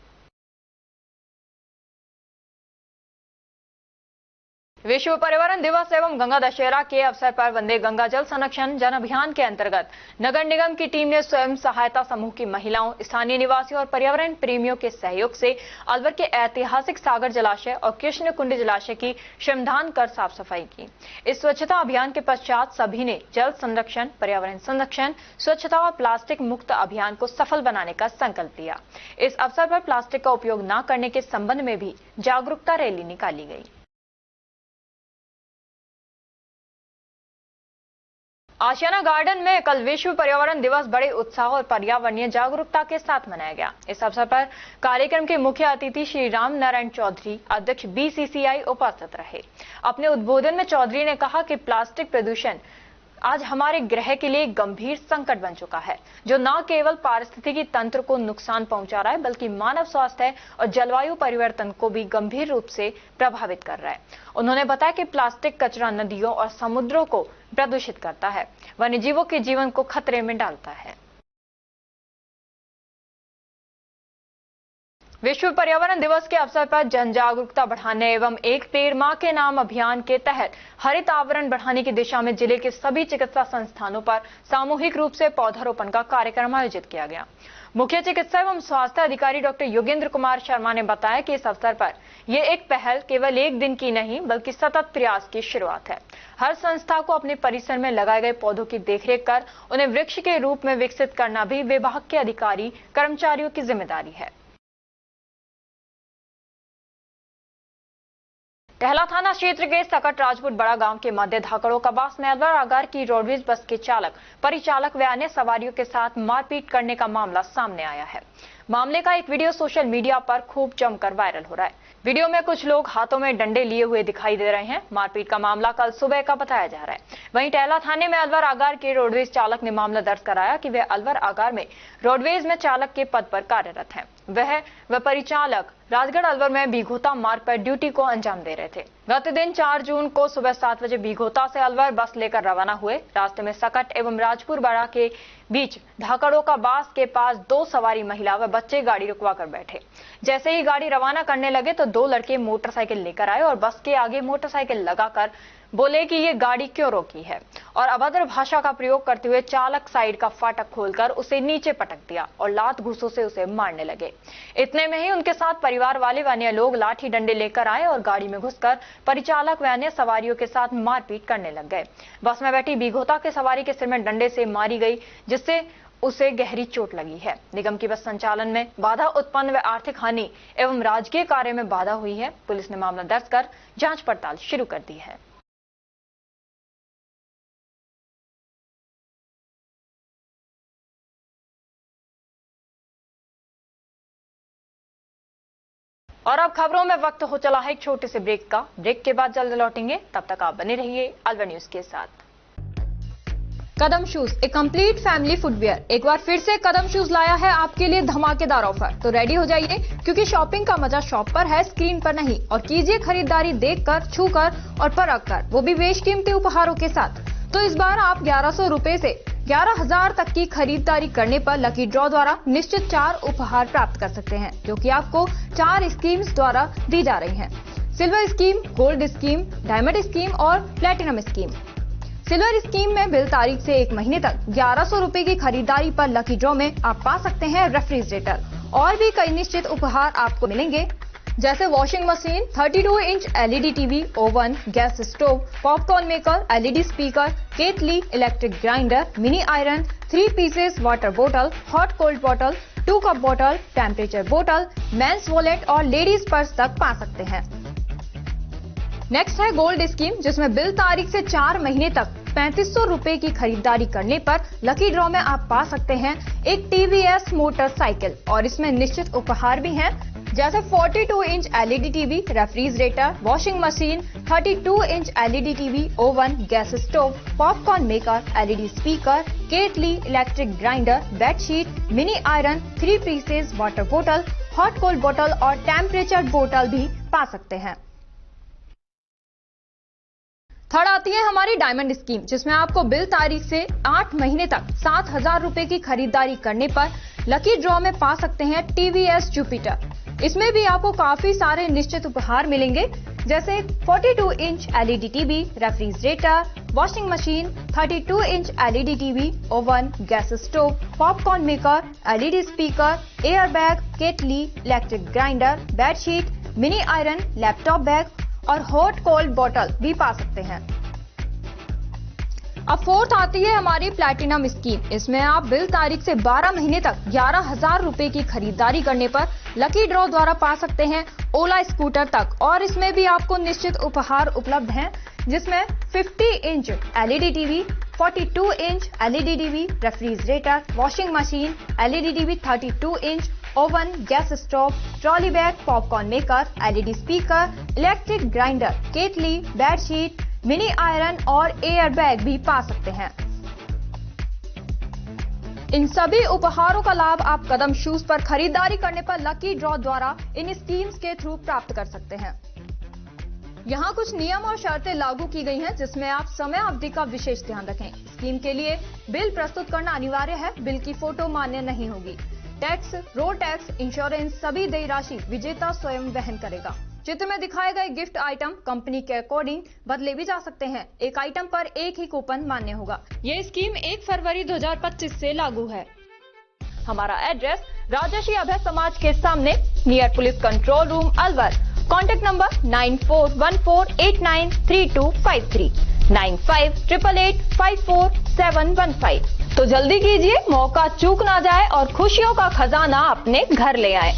विश्व पर्यावरण दिवस एवं गंगा दशहरा के अवसर पर वंदे गंगा जल संरक्षण जन अभियान के अंतर्गत नगर निगम की टीम ने स्वयं सहायता समूह की महिलाओं, स्थानीय निवासियों और पर्यावरण प्रेमियों के सहयोग से अलवर के ऐतिहासिक सागर जलाशय और कृष्ण कुंड जलाशय की श्रमदान कर साफ सफाई की। इस स्वच्छता अभियान के पश्चात सभी ने जल संरक्षण, पर्यावरण संरक्षण, स्वच्छता और प्लास्टिक मुक्त अभियान को सफल बनाने का संकल्प लिया। इस अवसर पर प्लास्टिक का उपयोग न करने के संबंध में भी जागरूकता रैली निकाली गई। आशियाना गार्डन में कल विश्व पर्यावरण दिवस बड़े उत्साह और पर्यावरणीय जागरूकता के साथ मनाया गया। इस अवसर पर कार्यक्रम के मुख्य अतिथि श्री राम नारायण चौधरी, अध्यक्ष बीसीसीआई, उपस्थित रहे। अपने उद्बोधन में चौधरी ने कहा कि प्लास्टिक प्रदूषण आज हमारे ग्रह के लिए गंभीर संकट बन चुका है, जो न केवल पारिस्थितिकी तंत्र को नुकसान पहुंचा रहा है, बल्कि मानव स्वास्थ्य और जलवायु परिवर्तन को भी गंभीर रूप से प्रभावित कर रहा है। उन्होंने बताया कि प्लास्टिक कचरा नदियों और समुद्रों को प्रदूषित करता है, वन्यजीवों के जीवन को खतरे में डालता है। विश्व पर्यावरण दिवस के अवसर पर जन जागरूकता बढ़ाने एवं एक पेड़ मां के नाम अभियान के तहत हरित आवरण बढ़ाने की दिशा में जिले के सभी चिकित्सा संस्थानों पर सामूहिक रूप से पौधारोपण का कार्यक्रम आयोजित किया गया। मुख्य चिकित्सा एवं स्वास्थ्य अधिकारी डॉक्टर योगेंद्र कुमार शर्मा ने बताया कि इस अवसर पर ये एक पहल केवल एक दिन की नहीं बल्कि सतत प्रयास की शुरुआत है। हर संस्था को अपने परिसर में लगाए गए पौधों की देखरेख कर उन्हें वृक्ष के रूप में विकसित करना भी विभाग के अधिकारी कर्मचारियों की जिम्मेदारी है। टहला थाना क्षेत्र के सकट राजपुर बड़ा गांव के मध्य धाकड़ों कबास में अलवर आगार की रोडवेज बस के चालक, परिचालक व अन्य सवारियों के साथ मारपीट करने का मामला सामने आया है। मामले का एक वीडियो सोशल मीडिया पर खूब जमकर वायरल हो रहा है। वीडियो में कुछ लोग हाथों में डंडे लिए हुए दिखाई दे रहे हैं। मारपीट का मामला कल सुबह का बताया जा रहा है। वहीं टहला थाने में अलवर आगार के रोडवेज चालक ने मामला दर्ज कराया कि वे अलवर आगार में रोडवेज में चालक के पद पर कार्यरत हैं। वह परिचालक राजगढ़ अलवर में बीघोता मार्ग पर ड्यूटी को अंजाम दे रहे थे। गत दिन 4 जून को सुबह 7 बजे बीघोता से अलवर बस लेकर रवाना हुए। रास्ते में सकट एवं राजपुर बड़ा के बीच धाकड़ों का बास के पास 2 सवारी महिला व बच्चे गाड़ी रुकवा कर बैठे। जैसे ही गाड़ी रवाना करने लगे तो 2 लड़के मोटरसाइकिल लेकर आए और बस के आगे मोटरसाइकिल लगाकर बोले कि ये गाड़ी क्यों रोकी है और अभद्र भाषा का प्रयोग करते हुए चालक साइड का फाटक खोलकर उसे नीचे पटक दिया और लात घूंसों से उसे मारने लगे। इतने में ही उनके साथ परिवार वाले व अन्य लोग लाठी डंडे लेकर आए और गाड़ी में घुसकर परिचालक व अन्य सवारियों के साथ मारपीट करने लग गए। बस में बैठी बीघोता के सवारी के सिर में डंडे से मारी गई जिससे उसे गहरी चोट लगी है। निगम की बस संचालन में बाधा उत्पन्न व आर्थिक हानि एवं राजकीय कार्य में बाधा हुई है। पुलिस ने मामला दर्ज कर जांच पड़ताल शुरू कर दी है। और अब खबरों में वक्त हो चला है एक छोटे से ब्रेक का। ब्रेक के बाद जल्द लौटेंगे, तब तक आप बने रहिए अलवर न्यूज के साथ। कदम शूज, एक कंप्लीट फैमिली फुटवियर, एक बार फिर से कदम शूज लाया है आपके लिए धमाकेदार ऑफर। तो रेडी हो जाइए क्योंकि शॉपिंग का मजा शॉप पर है, स्क्रीन पर नहीं। और कीजिए खरीदारी देखकर, छूकर और परख कर, वो भी बेशकीमती उपहारों के साथ। तो इस बार आप 1100 रुपए से 11,000 तक की खरीदारी करने पर लकी ड्रॉ द्वारा निश्चित 4 उपहार प्राप्त कर सकते हैं, जो कि आपको 4 स्कीम्स द्वारा दी जा रही हैं। Silver scheme, gold scheme, diamond scheme और प्लेटिनम स्कीम। सिल्वर स्कीम में बिल तारीख से 1 महीने तक 1100 रुपए की खरीदारी पर लकी ड्रॉ में आप पा सकते हैं रेफ्रिजरेटर और भी कई निश्चित उपहार आपको मिलेंगे, जैसे washing machine, 32 inch LED TV, oven, gas stove, popcorn maker, LED speaker, kettle, electric grinder, mini iron, 3 pieces water बोतल, हॉट कोल्ड बोतल, 2 कप बोतल, टेम्परेचर बोतल, मेंस वॉलेट और लेडीज पर्स तक पा सकते हैं। नेक्स्ट है गोल्ड स्कीम, जिसमें बिल तारीख से 4 महीने तक 3500 रुपए की खरीदारी करने पर लकी ड्रॉ में आप पा सकते हैं एक TVS मोटरसाइकिल और इसमें निश्चित उपहार भी हैं, जैसे 42 inch LED TV, refrigerator, washing machine, 32 inch LED TV, oven, gas stove, popcorn maker, LED speaker, kettle, electric grinder, bedsheet, mini iron, 3 pieces water बोतल, हॉट कोल्ड बोतल और टेम्परेचर बोतल भी पा सकते हैं। थर्ड आती है हमारी डायमंड स्कीम, जिसमें आपको बिल तारीख से 8 महीने तक 7,000 रुपए की खरीदारी करने पर लकी ड्रॉ में पा सकते हैं TVS जुपिटर। इसमें भी आपको काफी सारे निश्चित उपहार मिलेंगे, जैसे 42 inch LED TV, refrigerator, washing machine, 32 inch LED TV, oven, gas stove, popcorn maker, LED speaker, air bag, kettle, electric grinder, bedsheet, mini iron, laptop bag और हॉट कोल्ड बोतल भी पा सकते हैं। अब फोर्थ आती है हमारी प्लैटिनम स्कीम। इसमें आप बिल तारीख से 12 महीने तक 11,000 रुपए की खरीदारी करने पर लकी ड्रॉ द्वारा पा सकते हैं ओला स्कूटर तक और इसमें भी आपको निश्चित उपहार उपलब्ध हैं, जिसमें 50 inch LED TV, 42 inch LED TV, refrigerator, washing machine, LED TV, 32 inch, oven, gas stove, trolley bag, popcorn maker, LED speaker, electric grinder, kettle, bedsheet, mini iron और एयर बैग भी पा सकते हैं। इन सभी उपहारों का लाभ आप कदम शूज पर खरीदारी करने पर लकी ड्रॉ द्वारा इन स्कीम्स के थ्रू प्राप्त कर सकते हैं। यहाँ कुछ नियम और शर्तें लागू की गई हैं, जिसमें आप समय अवधि का विशेष ध्यान रखें। स्कीम के लिए बिल प्रस्तुत करना अनिवार्य है, बिल की फोटो मान्य नहीं होगी। टैक्स, रोड टैक्स, इंश्योरेंस सभी देय राशि विजेता स्वयं वहन करेगा। चित्र में दिखाए गए गिफ्ट आइटम कंपनी के अकॉर्डिंग बदले भी जा सकते हैं। एक आइटम पर एक ही कूपन मान्य होगा। ये स्कीम 1 फरवरी 2025 से लागू है। हमारा एड्रेस राजर्षि अभय समाज के सामने near police control room Alwar. Contact number 9414893253 9588854715। तो जल्दी कीजिए, मौका चूक ना जाए और खुशियों का खजाना अपने घर ले आए।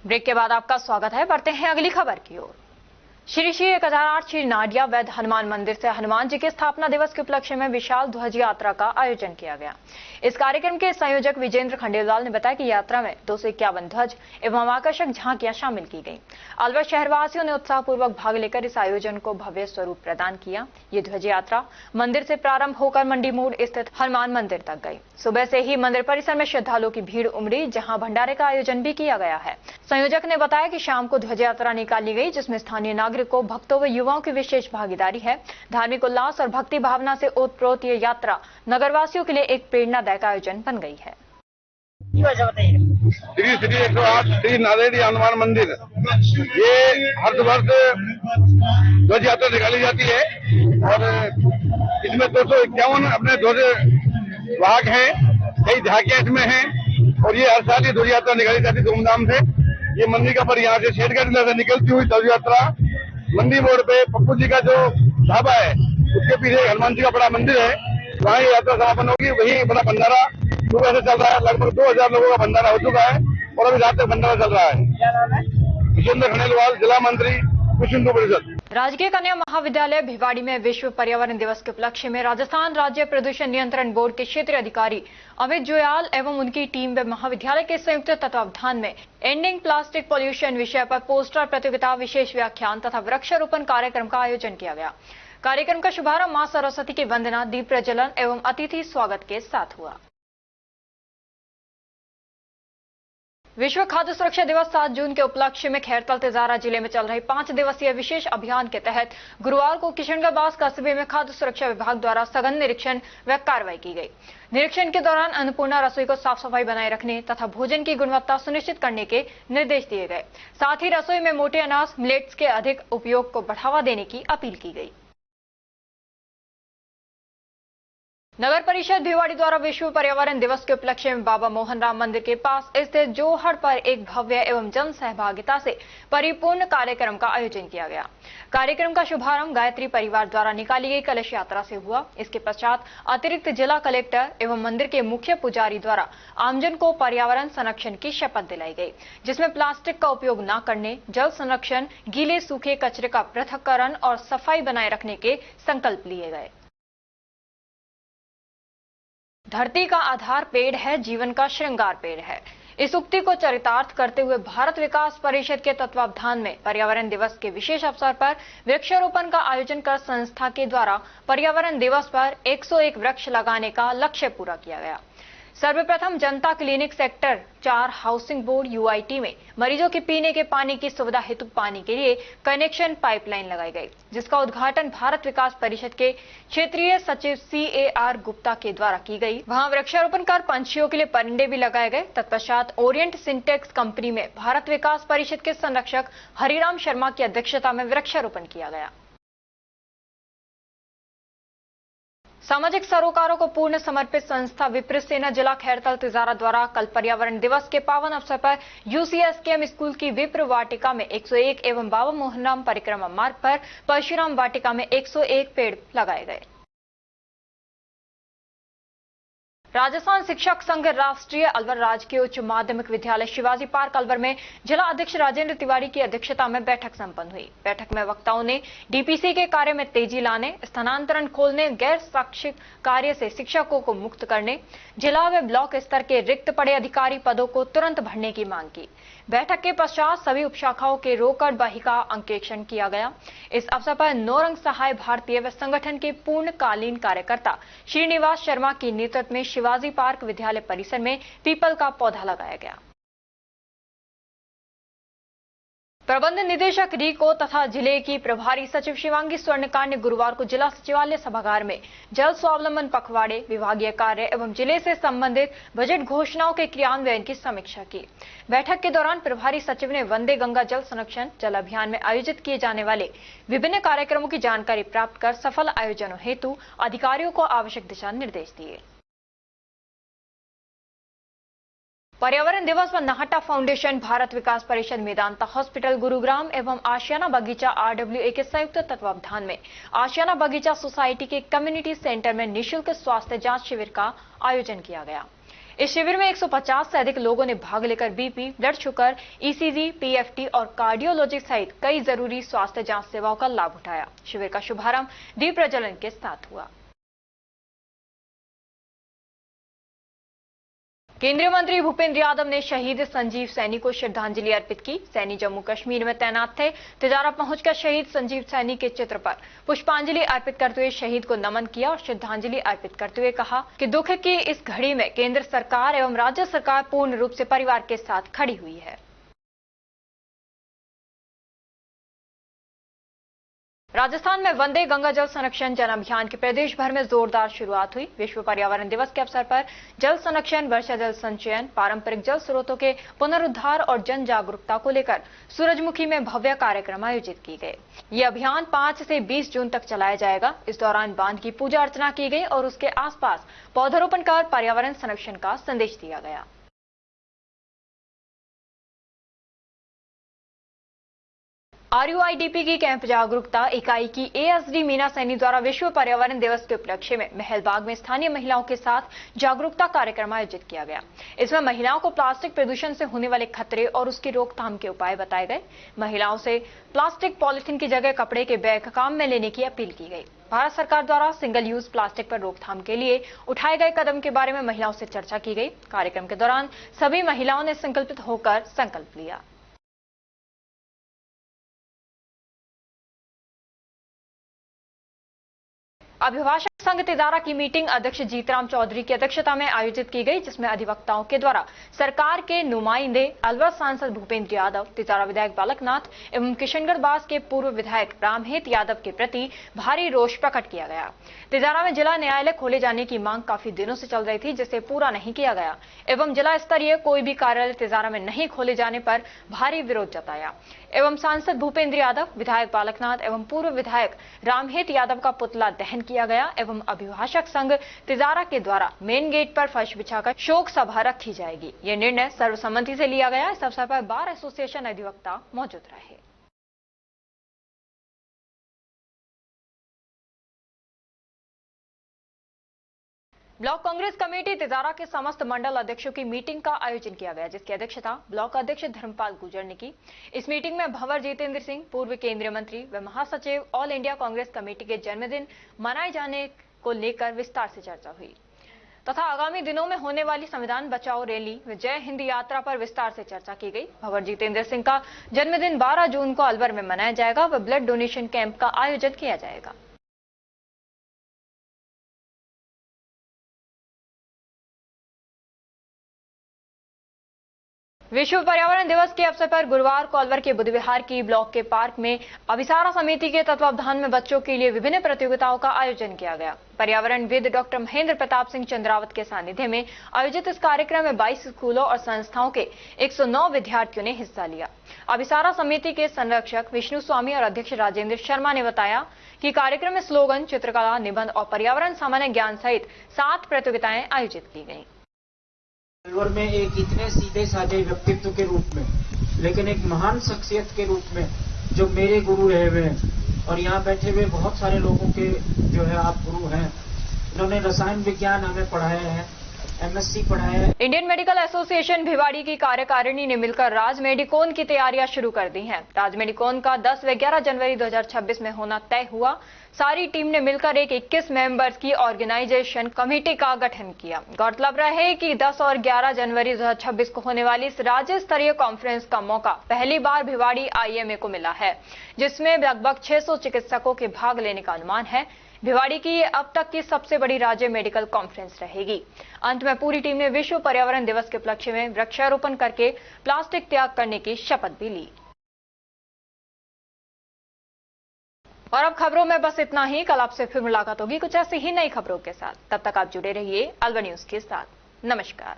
ब्रेक के बाद आपका स्वागत है। बढ़ते हैं अगली खबर की ओर। श्री 1008 श्री नाडिया वैद्य हनुमान मंदिर से हनुमान जी के स्थापना दिवस के उपलक्ष्य में विशाल ध्वज यात्रा का आयोजन किया गया। इस कार्यक्रम के संयोजक विजेंद्र खंडेलवाल ने बताया कि यात्रा में 251 ध्वज एवं आकर्षक झांकियां शामिल की गईं। अलवर शहरवासियों ने उत्साहपूर्वक भाग लेकर इस आयोजन को भव्य स्वरूप प्रदान किया। ये ध्वज यात्रा मंदिर से प्रारंभ होकर मंडी मोड़ स्थित हनुमान मंदिर तक गई। सुबह से ही मंदिर परिसर में श्रद्धालुओं की भीड़ उमड़ी, जहां भंडारे का आयोजन भी किया गया है। संयोजक ने बताया कि शाम को ध्वज यात्रा निकाली गई, जिसमें स्थानीय नागरिकों, भक्तों व युवाओं की विशेष भागीदारी है। धार्मिक उल्लास और भक्ति भावना से ओतप्रोत ये यात्रा नगरवासियों के लिए एक प्रेरणादायक आयोजन बन गई है। श्री 108 श्री नारायणी हनुमान मंदिर, ये हर वर्ष ध्वज यात्रा निकाली जाती है और इसमें 251 अपने ध्वज वाहक हैं, कई झांकियां इसमें हैं और ये हर साल ये ध्वज यात्रा निकाली जाती है धूमधाम से। ये मंदिर का पर यहाँ से शेरगढ़ से निकलती हुई ध्वज यात्रा मंडी मोड़ पे पप्पू जी का जो ढाबा है उसके पीछे हनुमान जी का बड़ा मंदिर है, वहाँ ये यात्रा समापन होगी। वही बड़ा भंडारा सुबह से चल रहा है, लगभग 2000 लोगों का भंडारा हो चुका है और अभी रात तक भंडारा चल रहा है। विजेंद्र खंडेलवाल, जिला मंत्री, विश्व हिंदू परिषद। राजकीय कन्या महाविद्यालय भिवाड़ी में विश्व पर्यावरण दिवस के उपलक्ष्य में राजस्थान राज्य प्रदूषण नियंत्रण बोर्ड के क्षेत्रीय अधिकारी अमित जोयाल एवं उनकी टीम व महाविद्यालय के संयुक्त तत्वावधान में एंडिंग प्लास्टिक पॉल्यूशन विषय पर पोस्टर प्रतियोगिता, विशेष व्याख्यान तथा वृक्षारोपण कार्यक्रम का आयोजन किया गया। कार्यक्रम का शुभारंभ मां सरस्वती की वंदना, दीप प्रज्वलन एवं अतिथि स्वागत के साथ हुआ। विश्व खाद्य सुरक्षा दिवस 7 जून के उपलक्ष्य में खैरतल तिजारा जिले में चल रही 5 दिवसीय विशेष अभियान के तहत गुरुवार को किशनगढ़ कस्बे में खाद्य सुरक्षा विभाग द्वारा सघन निरीक्षण व कार्रवाई की गई। निरीक्षण के दौरान अन्नपूर्णा रसोई को साफ सफाई बनाए रखने तथा भोजन की गुणवत्ता सुनिश्चित करने के निर्देश दिए गए। साथ ही रसोई में मोटे अनाज, मिलेट्स के अधिक उपयोग को बढ़ावा देने की अपील की गई। नगर परिषद भिवाड़ी द्वारा विश्व पर्यावरण दिवस के उपलक्ष्य में बाबा मोहन राम मंदिर के पास स्थित जोहड़ पर एक भव्य एवं जन सहभागिता से परिपूर्ण कार्यक्रम का आयोजन किया गया। कार्यक्रम का शुभारंभ गायत्री परिवार द्वारा निकाली गई कलश यात्रा से हुआ। इसके पश्चात अतिरिक्त जिला कलेक्टर एवं मंदिर के मुख्य पुजारी द्वारा आमजन को पर्यावरण संरक्षण की शपथ दिलाई गई, जिसमें प्लास्टिक का उपयोग न करने, जल संरक्षण, गीले सूखे कचरे का पृथक्करण और सफाई बनाए रखने के संकल्प लिए गए। धरती का आधार पेड़ है, जीवन का श्रृंगार पेड़ है। इस उक्ति को चरितार्थ करते हुए भारत विकास परिषद के तत्वावधान में पर्यावरण दिवस के विशेष अवसर पर वृक्षारोपण का आयोजन कर संस्था के द्वारा पर्यावरण दिवस पर 101 वृक्ष लगाने का लक्ष्य पूरा किया गया। सर्वप्रथम जनता clinic sector 4 housing board UIT में मरीजों के पीने के पानी की सुविधा हेतु पानी के लिए कनेक्शन पाइपलाइन लगाई गई, जिसका उद्घाटन भारत विकास परिषद के क्षेत्रीय सचिव CAR गुप्ता के द्वारा की गई। वहां वृक्षारोपण कर पंछियों के लिए परिंदे भी लगाए गए। तत्पश्चात ओरिएंट सिंटेक्स कंपनी में भारत विकास परिषद के संरक्षक हरिराम शर्मा की अध्यक्षता में वृक्षारोपण किया गया। सामाजिक सरोकारों को पूर्ण समर्पित संस्था विप्र सेना जिला खैरतल तिजारा द्वारा कल पर्यावरण दिवस के पावन अवसर पर UCSKM स्कूल की विप्र वाटिका में 101 एवं बाबा मोहनराम परिक्रमा मार्ग पर परशुराम वाटिका में 101 पेड़ लगाए गए। राजस्थान शिक्षक संघ राष्ट्रीय अलवर राजकीय उच्च माध्यमिक विद्यालय शिवाजी पार्क अलवर में जिला अध्यक्ष राजेंद्र तिवारी की अध्यक्षता में बैठक संपन्न हुई। बैठक में वक्ताओं ने DPC के कार्य में तेजी लाने, स्थानांतरण खोलने, गैर शैक्षिक कार्य से शिक्षकों को मुक्त करने, जिला व ब्लॉक स्तर के रिक्त पड़े अधिकारी पदों को तुरंत भरने की मांग की। बैठक के पश्चात सभी उपशाखाओं के रोकड़ बही का अंकेक्षण किया गया। इस अवसर पर नौरंग सहाय भारतीय व संगठन के पूर्णकालीन कार्यकर्ता श्रीनिवास शर्मा की नेतृत्व में शिवाजी पार्क विद्यालय परिसर में पीपल का पौधा लगाया गया। प्रबंध निदेशक रीको तथा जिले की प्रभारी सचिव शिवांगी स्वर्णकार ने गुरुवार को जिला सचिवालय सभागार में जल स्वावलंबन पखवाड़े, विभागीय कार्य एवं जिले से संबंधित बजट घोषणाओं के क्रियान्वयन की समीक्षा की। बैठक के दौरान प्रभारी सचिव ने वंदे गंगा जल संरक्षण जल अभियान में आयोजित किए जाने वाले विभिन्न कार्यक्रमों की जानकारी प्राप्त कर सफल आयोजनों हेतु अधिकारियों को आवश्यक दिशा निर्देश दिए। पर्यावरण दिवस पर नाहटा फाउंडेशन, भारत विकास परिषद, मेदांता हॉस्पिटल गुरुग्राम एवं आशियाना बगीचा RWA के संयुक्त तत्वावधान में आशियाना बगीचा सोसाइटी के कम्युनिटी सेंटर में निःशुल्क स्वास्थ्य जांच शिविर का आयोजन किया गया। इस शिविर में 150 से अधिक लोगों ने भाग लेकर BP, blood sugar, ECG, PFT और कार्डियोलॉजी सहित कई जरूरी स्वास्थ्य जांच सेवाओं का लाभ उठाया। शिविर का शुभारंभ दीप प्रज्वलन के साथ हुआ। केंद्रीय मंत्री भूपेंद्र यादव ने शहीद संजीव सैनी को श्रद्धांजलि अर्पित की। सैनी जम्मू कश्मीर में तैनात थे। तिजारा पहुंचकर शहीद संजीव सैनी के चित्र पर पुष्पांजलि अर्पित करते हुए शहीद को नमन किया और श्रद्धांजलि अर्पित करते हुए कहा कि दुख की इस घड़ी में केंद्र सरकार एवं राज्य सरकार पूर्ण रूप से परिवार के साथ खड़ी हुई है। राजस्थान में वंदे गंगा जल संरक्षण जन अभियान की प्रदेश भर में जोरदार शुरुआत हुई। विश्व पर्यावरण दिवस के अवसर पर जल संरक्षण, वर्षा जल संचयन, पारंपरिक जल स्रोतों के पुनरुद्धार और जन जागरूकता को लेकर सूरजमुखी में भव्य कार्यक्रम आयोजित किए गए। ये अभियान 5 से 20 जून तक चलाया जाएगा। इस दौरान बांध की पूजा अर्चना की गई और उसके आसपास पौधारोपण कर पर्यावरण संरक्षण का संदेश दिया गया। RUIDP की कैंप जागरूकता इकाई की ASD मीना सैनी द्वारा विश्व पर्यावरण दिवस के उपलक्ष्य में महलबाग में स्थानीय महिलाओं के साथ जागरूकता कार्यक्रम आयोजित किया गया। इसमें महिलाओं को प्लास्टिक प्रदूषण से होने वाले खतरे और उसकी रोकथाम के उपाय बताए गए। महिलाओं से प्लास्टिक पॉलिथीन की जगह कपड़े के बैग काम में लेने की अपील की गई। भारत सरकार द्वारा सिंगल यूज प्लास्टिक पर रोकथाम के लिए उठाए गए कदम के बारे में महिलाओं से चर्चा की गई। कार्यक्रम के दौरान सभी महिलाओं ने संकल्पित होकर संकल्प लिया। अभिभाषक संघ तिजारा की मीटिंग अध्यक्ष जीतराम चौधरी की अध्यक्षता में आयोजित की गई, जिसमें अधिवक्ताओं के द्वारा सरकार के नुमाइंदे, अलवर सांसद भूपेंद्र यादव, तिजारा विधायक बालकनाथ एवं किशनगढ़ बास के पूर्व विधायक रामहेत यादव के प्रति भारी रोष प्रकट किया गया। तिजारा में जिला न्यायालय खोले जाने की मांग काफी दिनों से चल रही थी, जिसे पूरा नहीं किया गया एवं जिला स्तरीय कोई भी कार्यालय तिजारा में नहीं खोले जाने पर भारी विरोध जताया एवं सांसद भूपेंद्र यादव, विधायक बालकनाथ एवं पूर्व विधायक रामहेत यादव का पुतला दहन किया गया एवं अभिभाषक संघ तिजारा के द्वारा मेन गेट पर फर्श बिछाकर शोक सभा रखी जाएगी। यह निर्णय सर्वसम्मति से लिया गया। इस अवसर पर बार एसोसिएशन अधिवक्ता मौजूद रहे। ब्लॉक कांग्रेस कमेटी तिजारा के समस्त मंडल अध्यक्षों की मीटिंग का आयोजन किया गया, जिसकी अध्यक्षता ब्लॉक अध्यक्ष धर्मपाल गुर्जर ने की। इस मीटिंग में भंवर जितेंद्र सिंह, पूर्व केंद्रीय मंत्री व महासचिव ऑल इंडिया कांग्रेस कमेटी के जन्मदिन मनाए जाने को लेकर विस्तार से चर्चा हुई तथा आगामी दिनों में होने वाली संविधान बचाओ रैली व जय हिंद यात्रा पर विस्तार से चर्चा की गई। भंवर जितेंद्र सिंह का जन्मदिन 12 जून को अलवर में मनाया जाएगा व ब्लड डोनेशन कैंप का आयोजन किया जाएगा। विश्व पर्यावरण दिवस के अवसर पर गुरुवार को अलवर के बुद्धविहार की ब्लॉक के पार्क में अभिसारा समिति के तत्वावधान में बच्चों के लिए विभिन्न प्रतियोगिताओं का आयोजन किया गया। पर्यावरणविद डॉक्टर महेंद्र प्रताप सिंह चंद्रावत के सानिध्य में आयोजित इस कार्यक्रम में 22 स्कूलों और संस्थाओं के 109 विद्यार्थियों ने हिस्सा लिया। अभिसारा समिति के संरक्षक विष्णु स्वामी और अध्यक्ष राजेंद्र शर्मा ने बताया कि कार्यक्रम में स्लोगन, चित्रकला, निबंध और पर्यावरण सामान्य ज्ञान सहित 7 प्रतियोगिताएं आयोजित की गयी। अलवर में एक इतने सीधे साधे व्यक्तित्व के रूप में, लेकिन एक महान शख्सियत के रूप में जो मेरे गुरु रहे हुए हैं और यहाँ बैठे हुए बहुत सारे लोगों के जो है आप गुरु हैं। इन्होंने रसायन विज्ञान हमें पढ़ाया है, MSc पढ़ाया है। इंडियन मेडिकल एसोसिएशन भिवाड़ी की कार्यकारिणी ने मिलकर राज मेडिकोन की तैयारियां शुरू कर दी हैं। राज मेडिकोन का 10 व 11 जनवरी 2026 में होना तय हुआ। सारी टीम ने मिलकर एक 21 मेंबर्स की ऑर्गेनाइजेशन कमेटी का गठन किया। गौरतलब रहे कि 10 और 11 जनवरी 2026 को होने वाली इस राज्य स्तरीय कॉन्फ्रेंस का मौका पहली बार भिवाड़ी IMA को मिला है, जिसमें लगभग 600 चिकित्सकों के भाग लेने का अनुमान है। भिवाड़ी की ये अब तक की सबसे बड़ी राज्य मेडिकल कॉन्फ्रेंस रहेगी। अंत में पूरी टीम ने विश्व पर्यावरण दिवस के उपलक्ष्य में वृक्षारोपण करके प्लास्टिक त्याग करने की शपथ भी ली। और अब खबरों में बस इतना ही। कल आपसे फिर मुलाकात होगी कुछ ऐसी ही नई खबरों के साथ। तब तक आप जुड़े रहिए अलवर न्यूज के साथ। नमस्कार।